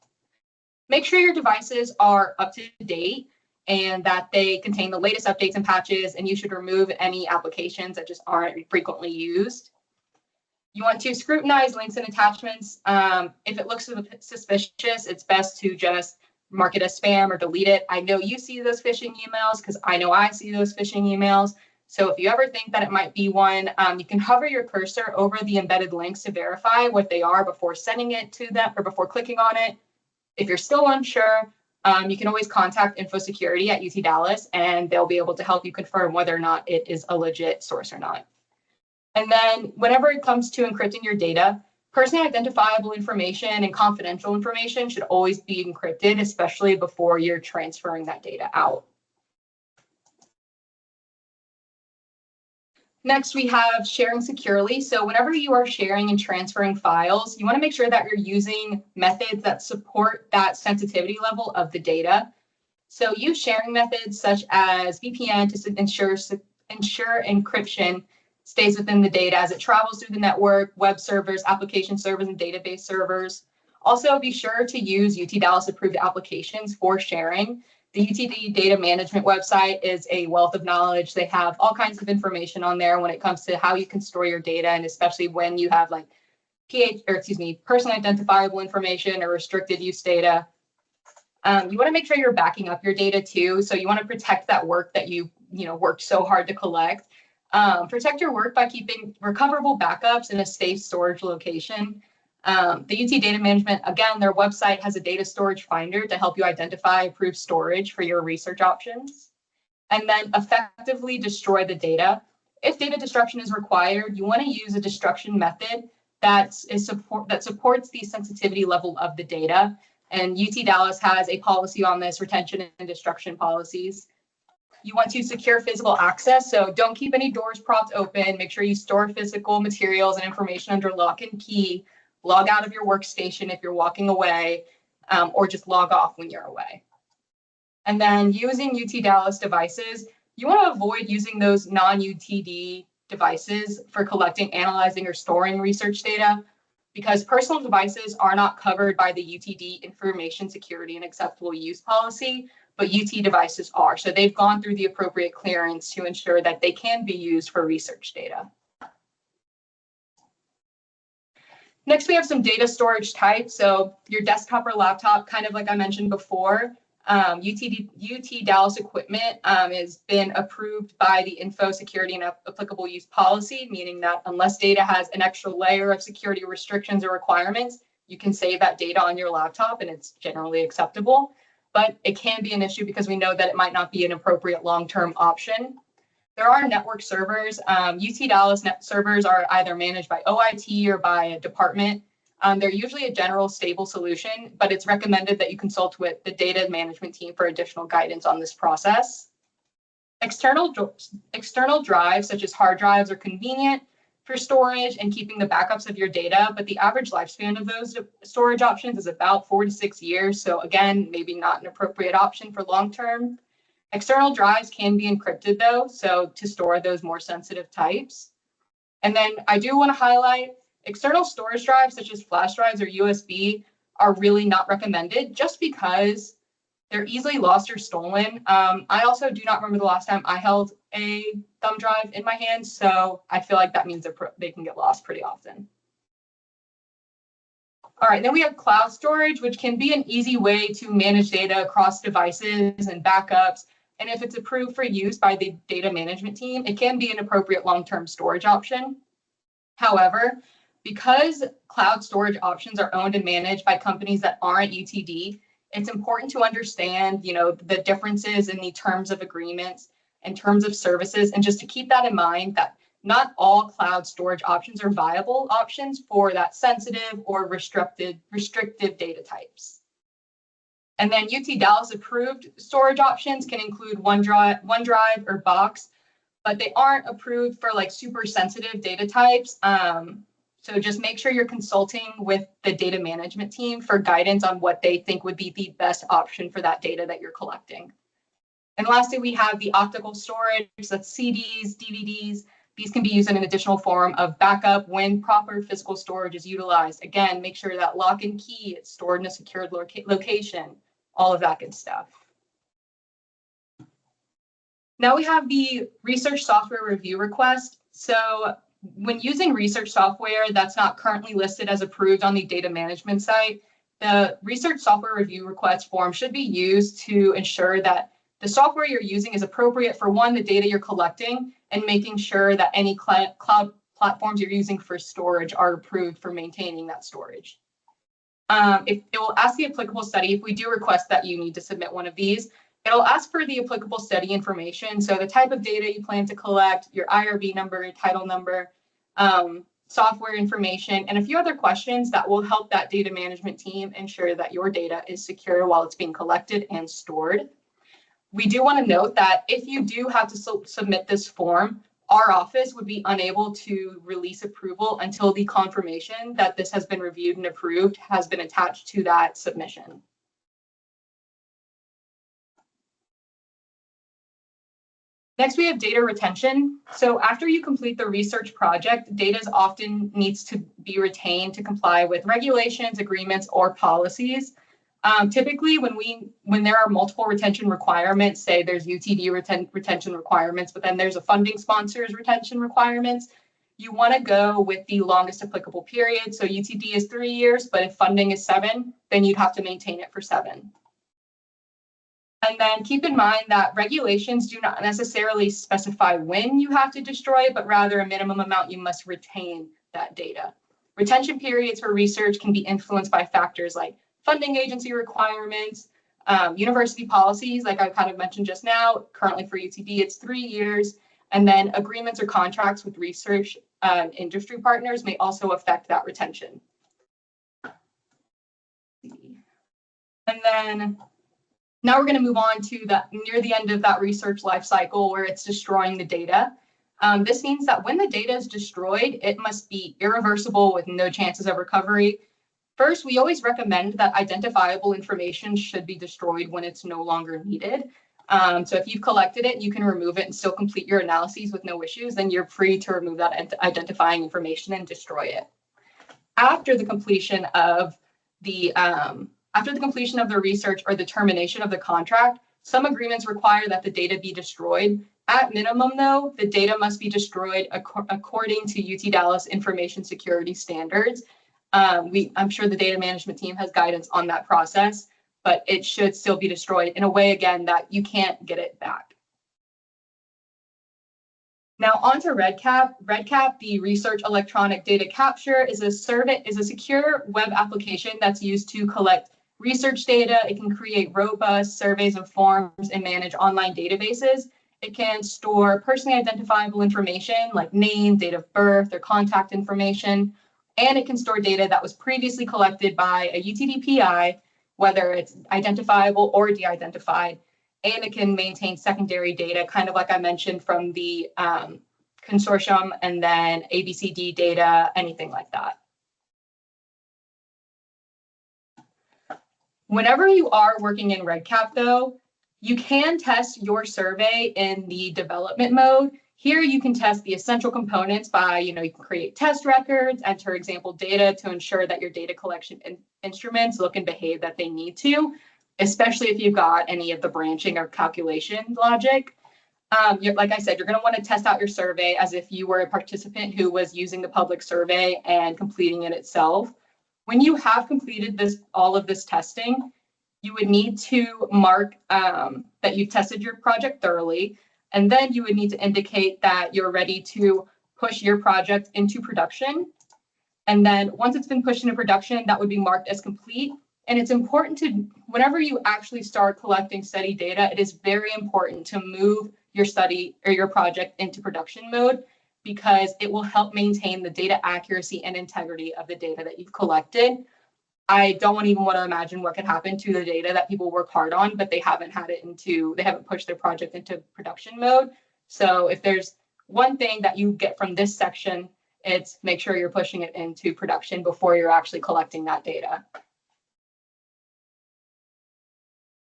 Make sure your devices are up to date and that they contain the latest updates and patches, and you should remove any applications that just aren't frequently used. You want to scrutinize links and attachments. If it looks suspicious, it's best to just mark it as spam or delete it. I know you see those phishing emails because I know I see those phishing emails. So if you ever think that it might be one, you can hover your cursor over the embedded links to verify what they are before sending it to them or before clicking on it. If you're still unsure, you can always contact InfoSecurity at UT Dallas and they'll be able to help you confirm whether or not it is a legit source or not. And then whenever it comes to encrypting your data, personally identifiable information and confidential information should always be encrypted, especially before you're transferring that data out. Next, we have sharing securely. So whenever you are sharing and transferring files, you want to make sure that you're using methods that support that sensitivity level of the data. So use sharing methods such as VPN to ensure encryption stays within the data as it travels through the network, web servers, application servers, and database servers. Also, be sure to use UT Dallas approved applications for sharing. The UTD data management website is a wealth of knowledge. They have all kinds of information on there when it comes to how you can store your data, and especially when you have like personally identifiable information or restricted use data. You want to make sure you're backing up your data too. So you want to protect that work that you worked so hard to collect. Protect your work by keeping recoverable backups in a safe storage location. The UT Data Management, again, their website has a data storage finder to help you identify approved storage for your research options. And then effectively destroy the data. If data destruction is required, you want to use a destruction method that supports the sensitivity level of the data. And UT Dallas has a policy on this, retention and destruction policies. You want to secure physical access, so don't keep any doors propped open. Make sure you store physical materials and information under lock and key. Log out of your workstation if you're walking away, or just log off when you're away. And then using UT Dallas devices, you want to avoid using those non-UTD devices for collecting, analyzing, or storing research data, because personal devices are not covered by the UTD Information Security and Acceptable Use Policy, but UT devices are. So they've gone through the appropriate clearance to ensure that they can be used for research data. Next, we have some data storage types. So your desktop or laptop, kind of like I mentioned before, UT Dallas equipment has been approved by the Info Security and Applicable Use Policy, meaning that unless data has an extra layer of security restrictions or requirements, you can save that data on your laptop and it's generally acceptable. But it can be an issue because we know that it might not be an appropriate long-term option. There are network servers. UT Dallas net servers are either managed by OIT or by a department. They're usually a general stable solution, but it's recommended that you consult with the data management team for additional guidance on this process. External drives, such as hard drives, are convenient for storage and keeping the backups of your data, but the average lifespan of those storage options is about 4 to 6 years. So again, maybe not an appropriate option for long-term. External drives can be encrypted though, so to store those more sensitive types. And then I do want to highlight external storage drives, such as flash drives or USB, are really not recommended just because they're easily lost or stolen. I also do not remember the last time I held a thumb drive in my hand, so I feel like that means they can get lost pretty often. All right, then we have cloud storage, which can be an easy way to manage data across devices and backups. And if it's approved for use by the data management team, it can be an appropriate long-term storage option. However, because cloud storage options are owned and managed by companies that aren't UTD, it's important to understand, the differences in the terms of agreements and terms of services, and just to keep that in mind that not all cloud storage options are viable options for that sensitive or restrictive data types. And then UT Dallas approved storage options can include OneDrive or Box, but they aren't approved for like super sensitive data types. So just make sure you're consulting with the data management team for guidance on what they think would be the best option for that data that you're collecting. And lastly, we have the optical storage, that's CDs, DVDs. These can be used in an additional form of backup when proper physical storage is utilized. Again, make sure that lock and key is stored in a secured location, all of that good stuff. Now we have the research software review request. So when using research software that's not currently listed as approved on the data management site, the research software review request form should be used to ensure that the software you're using is appropriate for, one, the data you're collecting, and making sure that any cloud platforms you're using for storage are approved for maintaining that storage. It will ask the applicable study. If we do request that you need to submit one of these, it'll ask for the applicable study information. So the type of data you plan to collect, your IRB number, your title number, software information, and a few other questions that will help that data management team ensure that your data is secure while it's being collected and stored. We do want to note that if you do have to submit this form, our office would be unable to release approval until the confirmation that this has been reviewed and approved has been attached to that submission. Next, we have data retention. So after you complete the research project, data often needs to be retained to comply with regulations, agreements, or policies. Typically, when there are multiple retention requirements, say there's UTD retention requirements, but then there's a funding sponsor's retention requirements, you want to go with the longest applicable period. So UTD is 3 years, but if funding is 7, then you'd have to maintain it for 7. And then keep in mind that regulations do not necessarily specify when you have to destroy it, but rather a minimum amount you must retain that data. Retention periods for research can be influenced by factors like funding agency requirements, university policies, like I kind of mentioned just now. Currently for UTD, it's 3 years. And then agreements or contracts with research industry partners may also affect that retention. And then now we're going to move on to near the end of that research life cycle where it's destroying the data. This means that when the data is destroyed, it must be irreversible with no chances of recovery. First, we always recommend that identifiable information should be destroyed when it's no longer needed. So if you've collected it, you can remove it and still complete your analyses with no issues, then you're free to remove that identifying information and destroy it. After the completion of the research or the termination of the contract, some agreements require that the data be destroyed. At minimum, though, the data must be destroyed according to UT Dallas information security standards. I'm sure the data management team has guidance on that process, but it should still be destroyed in a way, again, that you can't get it back. Now on to REDCap. REDCap, the Research Electronic Data Capture, is a secure web application that's used to collect research data. It can create robust surveys of forms and manage online databases. It can store personally identifiable information like name, date of birth, or contact information. And it can store data that was previously collected by a UTD PI, whether it's identifiable or de-identified. and it can maintain secondary data, kind of like I mentioned from the consortium, and then ABCD data, anything like that. Whenever you are working in REDCap, though, you can test your survey in the development mode. Here you can test the essential components by, you can create test records, enter example data to ensure that your data collection instruments look and behave that they need to, especially if you've got any of the branching or calculation logic. Like I said, you're going to want to test out your survey as if you were a participant who was using the public survey and completing it itself. When you have completed all of this testing, you would need to mark that you've tested your project thoroughly, and then you would need to indicate that you're ready to push your project into production. And then once it's been pushed into production, that would be marked as complete. And it's important to, whenever you actually start collecting study data, it is very important to move your study or your project into production mode, because it will help maintain the data accuracy and integrity of the data that you've collected. I don't even want to imagine what could happen to the data that people work hard on, but they haven't pushed their project into production mode. So if there's one thing that you get from this section, it's make sure you're pushing it into production before you're actually collecting that data.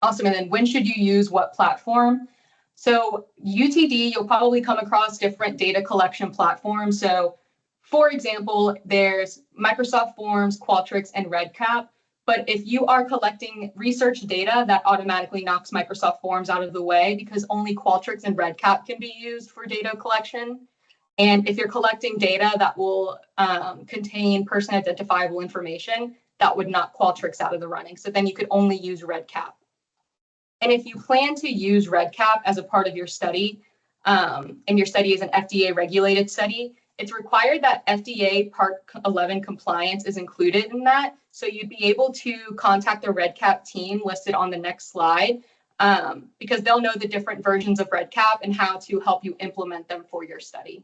Awesome. And then when should you use what platform? So UTD, you'll probably come across different data collection platforms. So for example, there's Microsoft Forms, Qualtrics, and REDCap. But if you are collecting research data, that automatically knocks Microsoft Forms out of the way, because only Qualtrics and REDCap can be used for data collection. And if you're collecting data that will contain person identifiable information, that would knock Qualtrics out of the running. So then you could only use REDCap. And if you plan to use REDCap as a part of your study, and your study is an FDA regulated study, it's required that FDA Part 11 compliance is included in that. So you'd be able to contact the REDCap team listed on the next slide, because they'll know the different versions of REDCap and how to help you implement them for your study.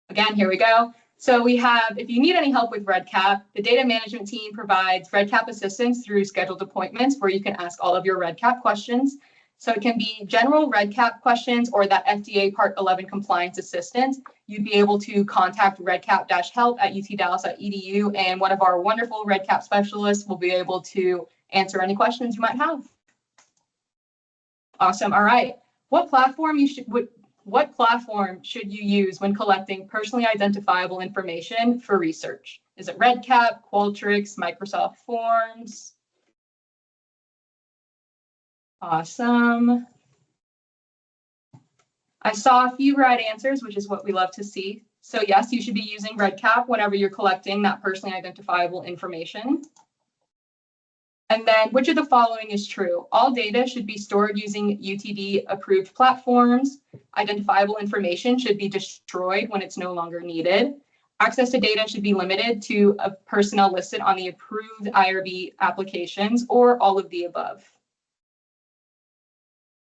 Again, here we go. So we have, if you need any help with REDCap, the data management team provides REDCap assistance through scheduled appointments where you can ask all of your REDCap questions. So it can be general REDCap questions or that FDA Part 11 compliance assistance. You'd be able to contact redcap-help@utdallas.edu, and one of our wonderful REDCap specialists will be able to answer any questions you might have. Awesome. All right. What platform should you use when collecting personally identifiable information for research? Is it REDCap, Qualtrics, Microsoft Forms? Awesome. I saw a few right answers, which is what we love to see. So yes, you should be using REDCap whenever you're collecting that personally identifiable information. And then which of the following is true? All data should be stored using UTD approved platforms. Identifiable information should be destroyed when it's no longer needed. Access to data should be limited to personnel listed on the approved IRB applications, or all of the above.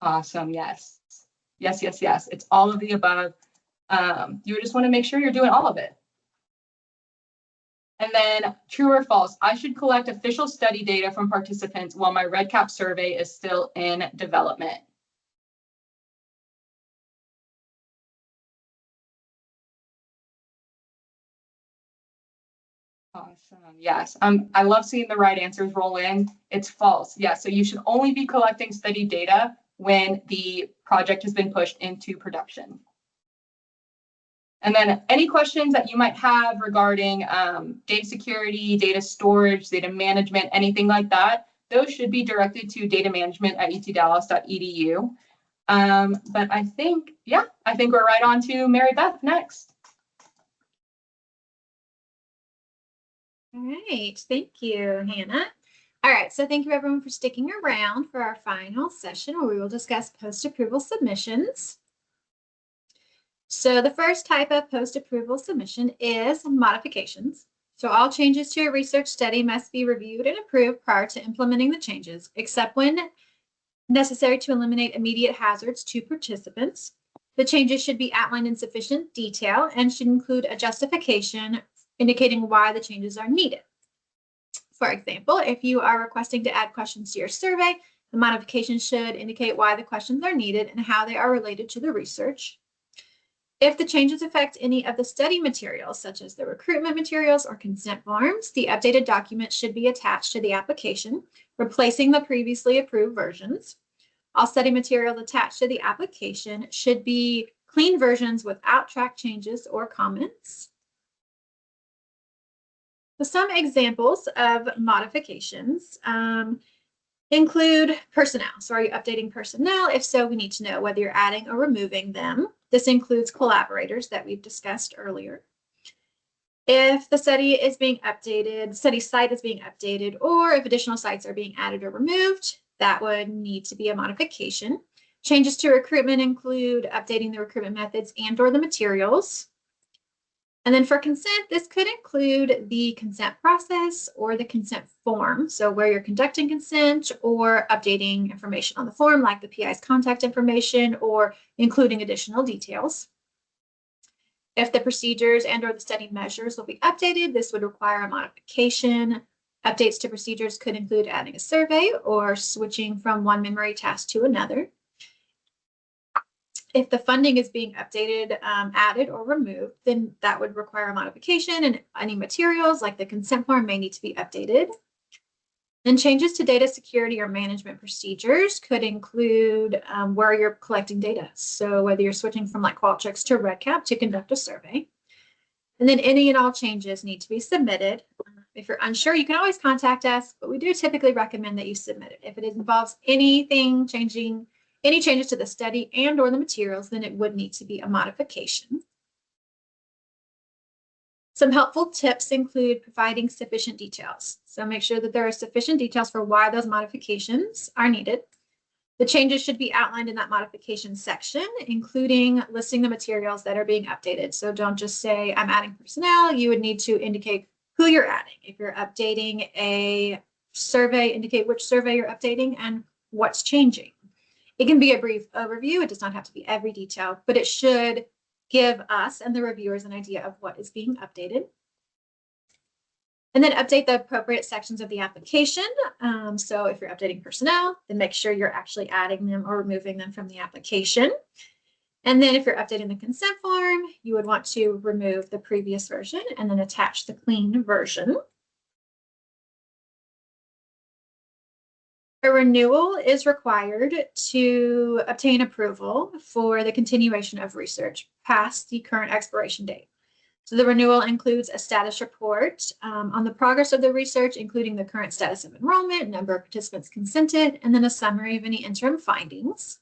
Awesome. Yes. Yes, yes, yes. It's all of the above. You just want to make sure you're doing all of it. And then true or false, I should collect official study data from participants while my REDCap survey is still in development. Awesome. Yes. I love seeing the right answers roll in. It's false. Yeah. So you should only be collecting study data when the project has been pushed into production. And then any questions that you might have regarding data security, data storage, data management, anything like that, those should be directed to datamanagement@utdallas.edu. But I think we're right on to Mary Beth next. All right, thank you, Hannah. All right, so thank you everyone for sticking around for our final session where we will discuss post-approval submissions. So the first type of post-approval submission is modifications. So all changes to a research study must be reviewed and approved prior to implementing the changes, except when necessary to eliminate immediate hazards to participants. The changes should be outlined in sufficient detail and should include a justification indicating why the changes are needed. For example, if you are requesting to add questions to your survey, The modification should indicate why the questions are needed and how they are related to the research. If the changes affect any of the study materials, such as the recruitment materials or consent forms, the updated document should be attached to the application, replacing the previously approved versions. All study materials attached to the application should be clean versions without track changes or comments. So some examples of modifications include personnel. So are you updating personnel? If so, we need to know whether you're adding or removing them. This includes collaborators that we've discussed earlier. If the study is being updated, study site is being updated, or if additional sites are being added or removed, that would need to be a modification. Changes to recruitment include updating the recruitment methods and or the materials. And then for consent, this could include the consent process or the consent form. So where you're conducting consent or updating information on the form, like the PI's contact information or including additional details. If the procedures and or the study measures will be updated, this would require a modification. Updates to procedures could include adding a survey or switching from one memory task to another. If the funding is being updated, added, or removed, then that would require a modification, and any materials like the consent form may need to be updated. Then changes to data security or management procedures could include where you're collecting data. So whether you're switching from like Qualtrics to REDCap to conduct a survey. And then any and all changes need to be submitted. If you're unsure, you can always contact us, but we do typically recommend that you submit it. If it involves anything changing, any changes to the study and or the materials, then it would need to be a modification. Some helpful tips include providing sufficient details. So make sure that there are sufficient details for why those modifications are needed. The changes should be outlined in that modification section, including listing the materials that are being updated. So don't just say, I'm adding personnel. You would need to indicate who you're adding. If you're updating a survey, indicate which survey you're updating and what's changing. It can be a brief overview. It does not have to be every detail, but it should give us and the reviewers an idea of what is being updated. And then update the appropriate sections of the application. So if you're updating personnel, then make sure you're actually adding them or removing them from the application. And then if you're updating the consent form, you would want to remove the previous version and then attach the clean version. A renewal is required to obtain approval for the continuation of research past the current expiration date. So the renewal includes a status report on the progress of the research, including the current status of enrollment, number of participants consented, and then a summary of any interim findings.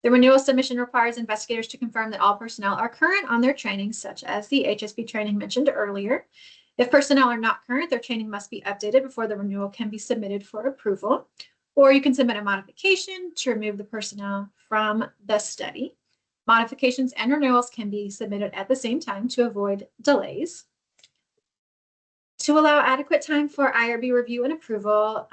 The renewal submission requires investigators to confirm that all personnel are current on their training, such as the HSP training mentioned earlier. If personnel are not current, their training must be updated before the renewal can be submitted for approval, or you can submit a modification to remove the personnel from the study. Modifications and renewals can be submitted at the same time to avoid delays. To allow adequate time for IRB review and approval,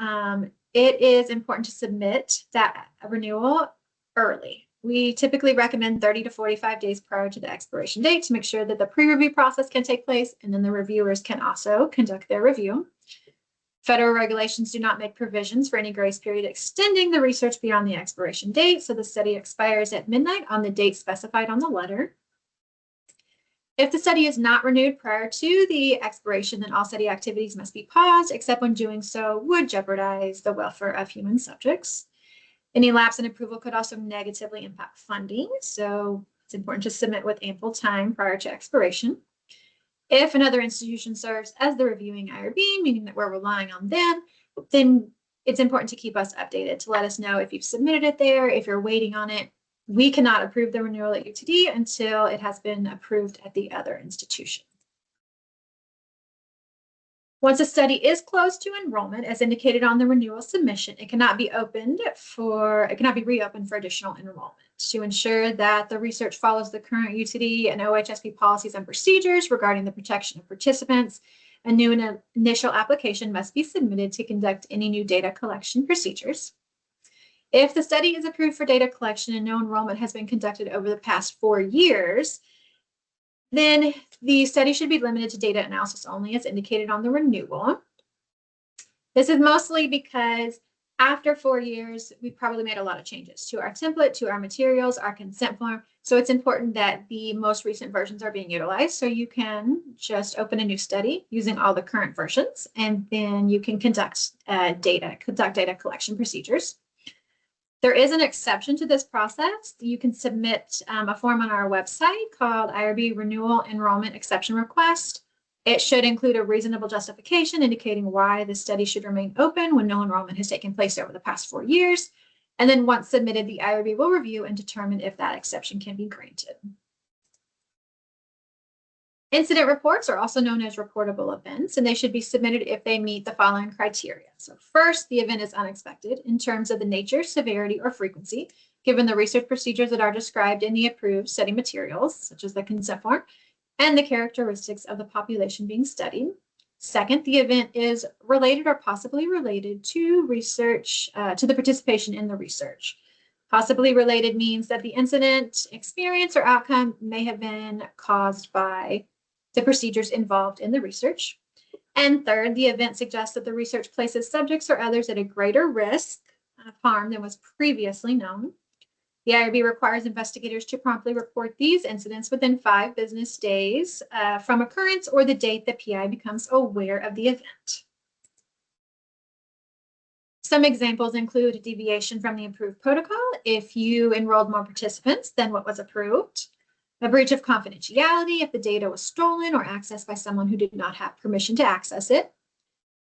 it is important to submit that renewal early. We typically recommend 30 to 45 days prior to the expiration date to make sure that the pre-review process can take place, and then the reviewers can also conduct their review. Federal regulations do not make provisions for any grace period extending the research beyond the expiration date, so the study expires at midnight on the date specified on the letter. If the study is not renewed prior to the expiration, then all study activities must be paused, except when doing so would jeopardize the welfare of human subjects. Any lapse in approval could also negatively impact funding, so it's important to submit with ample time prior to expiration. If another institution serves as the reviewing IRB, meaning that we're relying on them, then it's important to keep us updated to let us know if you've submitted it there, if you're waiting on it. We cannot approve the renewal at UTD until it has been approved at the other institution. Once a study is closed to enrollment, as indicated on the renewal submission, it cannot be reopened for additional enrollment. To ensure that the research follows the current UTD and OHSP policies and procedures regarding the protection of participants, a new initial application must be submitted to conduct any new data collection procedures. If the study is approved for data collection and no enrollment has been conducted over the past 4 years, then the study should be limited to data analysis only as indicated on the renewal. This is mostly because After 4 years, we probably made a lot of changes to our template, to our materials, our consent form. So it's important that the most recent versions are being utilized. So you can just open a new study using all the current versions, and then you can conduct data collection procedures. There is an exception to this process. You can submit a form on our website called IRB Renewal Enrollment Exception Request. It should include a reasonable justification indicating why the study should remain open when no enrollment has taken place over the past 4 years. And then once submitted, the IRB will review and determine if that exception can be granted. Incident reports are also known as reportable events, and they should be submitted if they meet the following criteria. So first, the event is unexpected in terms of the nature, severity, or frequency, given the research procedures that are described in the approved study materials, such as the consent form, and the characteristics of the population being studied. Second, the event is related or possibly related to research, to the participation in the research. Possibly related means that the incident, experience, or outcome may have been caused by the procedures involved in the research. And third, the event suggests that the research places subjects or others at a greater risk of harm than was previously known. The IRB requires investigators to promptly report these incidents within 5 business days from occurrence or the date the PI becomes aware of the event. Some examples include a deviation from the approved protocol if you enrolled more participants than what was approved, a breach of confidentiality if the data was stolen or accessed by someone who did not have permission to access it.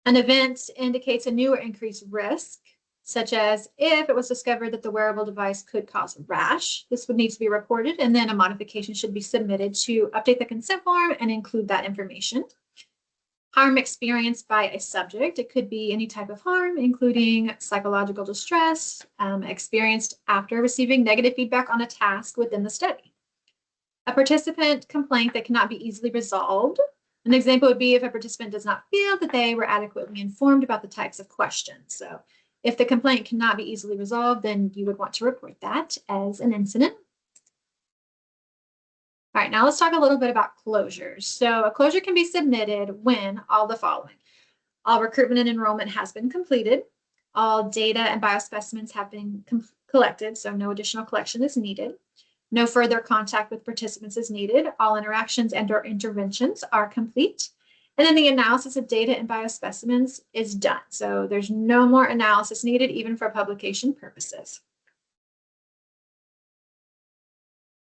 An event indicates a new or increased risk, such as if it was discovered that the wearable device could cause a rash. This would need to be reported, and then a modification should be submitted to update the consent form and include that information. Harm experienced by a subject. It could be any type of harm, including psychological distress experienced after receiving negative feedback on a task within the study. A participant complaint that cannot be easily resolved. An example would be if a participant does not feel that they were adequately informed about the types of questions. So if the complaint cannot be easily resolved, then you would want to report that as an incident. All right, now let's talk a little bit about closures. So a closure can be submitted when all the following: all recruitment and enrollment has been completed, all data and biospecimens have been collected, so no additional collection is needed, no further contact with participants is needed, all interactions and/or interventions are complete, and then the analysis of data and biospecimens is done. So there's no more analysis needed, even for publication purposes.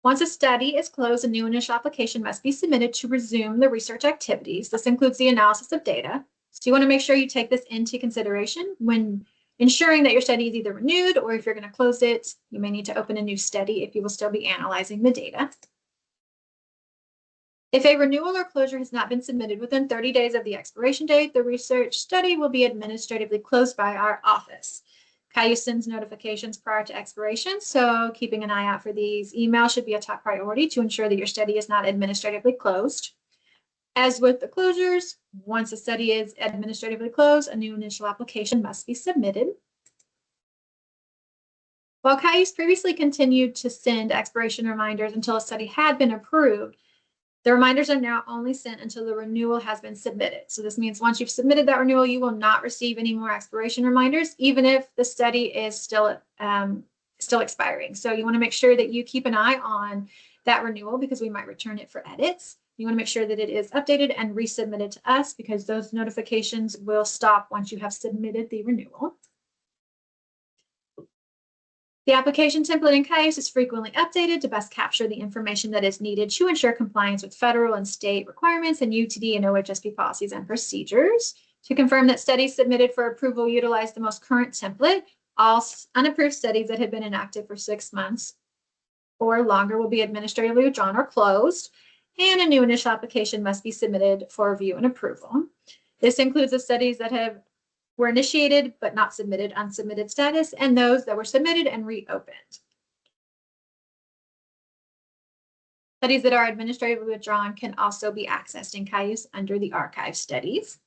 Once a study is closed, a new initial application must be submitted to resume the research activities. This includes the analysis of data. So you want to make sure you take this into consideration when ensuring that your study is either renewed, or if you're going to close it, you may need to open a new study if you will still be analyzing the data. If a renewal or closure has not been submitted within 30 days of the expiration date, the research study will be administratively closed by our office. CAIU sends notifications prior to expiration, so keeping an eye out for these emails should be a top priority to ensure that your study is not administratively closed. As with the closures, once a study is administratively closed, a new initial application must be submitted. While CAIU's previously continued to send expiration reminders until a study had been approved, the reminders are now only sent until the renewal has been submitted. So this means once you've submitted that renewal, you will not receive any more expiration reminders, even if the study is still expiring. So you want to make sure that you keep an eye on that renewal, because we might return it for edits. You want to make sure that it is updated and resubmitted to us, because those notifications will stop once you have submitted the renewal. The application template in CAIUS is frequently updated to best capture the information that is needed to ensure compliance with federal and state requirements and UTD and OHSP policies and procedures. To confirm that studies submitted for approval utilize the most current template, all unapproved studies that have been inactive for 6 months or longer will be administratively withdrawn or closed, and a new initial application must be submitted for review and approval. This includes the studies that were initiated but not submitted, unsubmitted status, and those that were submitted and reopened. Studies that are administratively withdrawn can also be accessed in CAIUS under the archive studies.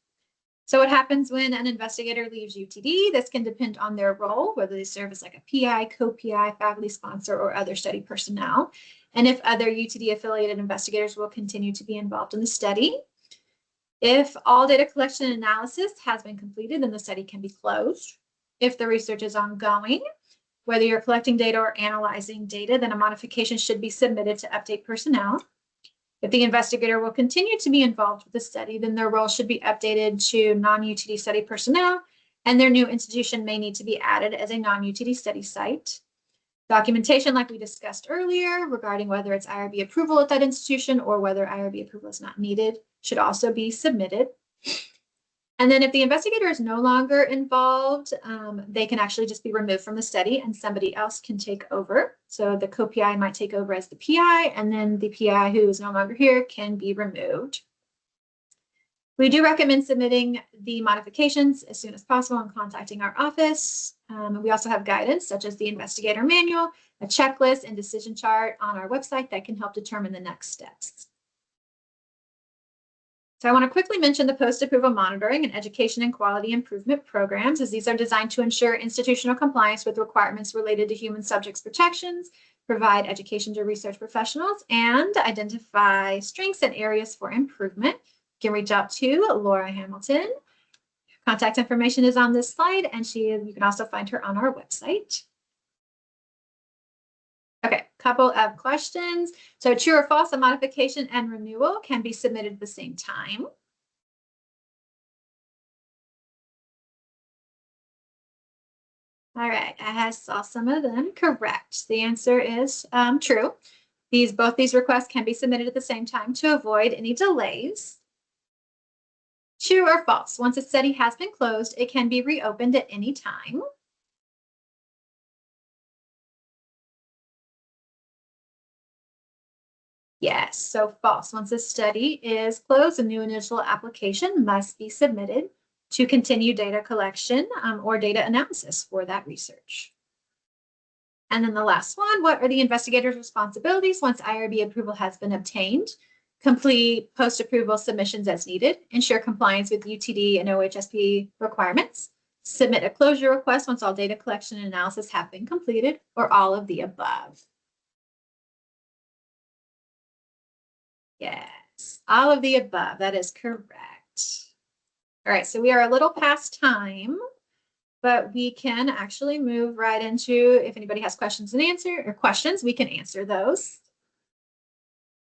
So what happens when an investigator leaves UTD? This can depend on their role, whether they serve as like a PI, co-PI, faculty sponsor, or other study personnel, and if other UTD affiliated investigators will continue to be involved in the study. If all data collection and analysis has been completed, then the study can be closed. If the research is ongoing, whether you're collecting data or analyzing data, then a modification should be submitted to update personnel. If the investigator will continue to be involved with the study, then their role should be updated to non-UTD study personnel, and their new institution may need to be added as a non-UTD study site. Documentation, like we discussed earlier, regarding whether it's IRB approval at that institution or whether IRB approval is not needed, should also be submitted. And then if the investigator is no longer involved, they can actually just be removed from the study and somebody else can take over. So the co-PI might take over as the PI, and then the PI who is no longer here can be removed. We do recommend submitting the modifications as soon as possible and contacting our office. We also have guidance such as the investigator manual, a checklist, and decision chart on our website that can help determine the next steps. So I want to quickly mention the post-approval monitoring and education and quality improvement programs, as these are designed to ensure institutional compliance with requirements related to human subjects protections, provide education to research professionals, and identify strengths and areas for improvement. You can reach out to Laura Hamilton. Contact information is on this slide, and you can also find her on our website. Okay, couple of questions. So true or false, a modification and renewal can be submitted at the same time. All right, I saw some of them correct. The answer is true. Both these requests can be submitted at the same time to avoid any delays. True or false, once a study has been closed, it can be reopened at any time. Yes, so false. Once a study is closed, a new initial application must be submitted to continue data collection or data analysis for that research. And then the last one, what are the investigator's responsibilities once IRB approval has been obtained? Complete post-approval submissions as needed, ensure compliance with UTD and OHSP requirements, submit a closure request once all data collection and analysis have been completed, or all of the above. Yes, all of the above, that is correct. All right, so we are a little past time, but we can actually move right into, if anybody has questions we can answer those.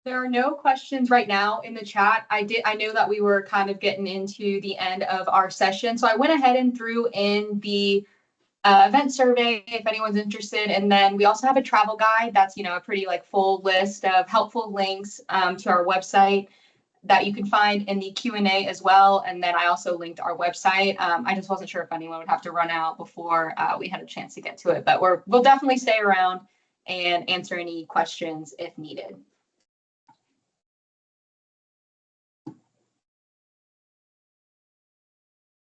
There are no questions right now in the chat. I know that we were kind of getting into the end of our session, so I went ahead and threw in the event survey if anyone's interested, and then we also have a travel guide that's a pretty full list of helpful links to our website that you can find in the Q&A as well. And then I also linked our website. I just wasn't sure if anyone would have to run out before we had a chance to get to it, but we'll definitely stay around and answer any questions if needed.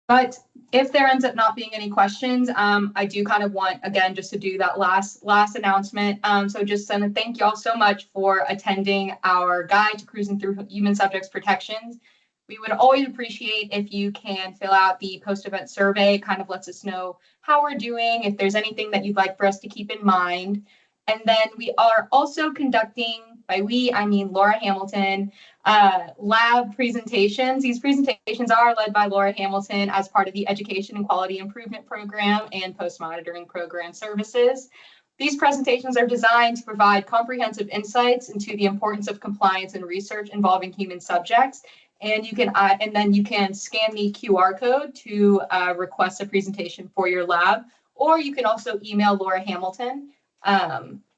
But if there ends up not being any questions, I do kind of want, again, just to do that last announcement. So just to thank you all so much for attending our guide to cruising through human subjects protections. We would always appreciate if you can fill out the post-event survey. It kind of lets us know how we're doing, if there's anything that you'd like for us to keep in mind. And then we are also conducting, by we, I mean Laura Hamilton, lab presentations. These presentations are led by Laura Hamilton as part of the Education and Quality Improvement Program and Post-Monitoring Program Services. These presentations are designed to provide comprehensive insights into the importance of compliance and research involving human subjects. And you can then you can scan the QR code to request a presentation for your lab, or you can also email Laura Hamilton.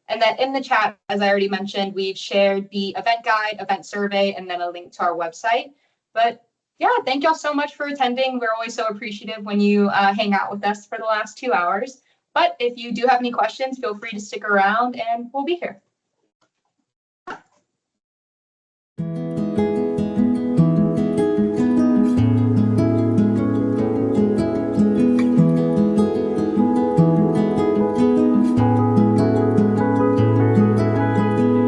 And then in the chat, as I already mentioned, we've shared the event guide, event survey, and then a link to our website. But yeah, thank y'all so much for attending. We're always so appreciative when you hang out with us for the last 2 hours. But if you do have any questions, feel free to stick around and we'll be here.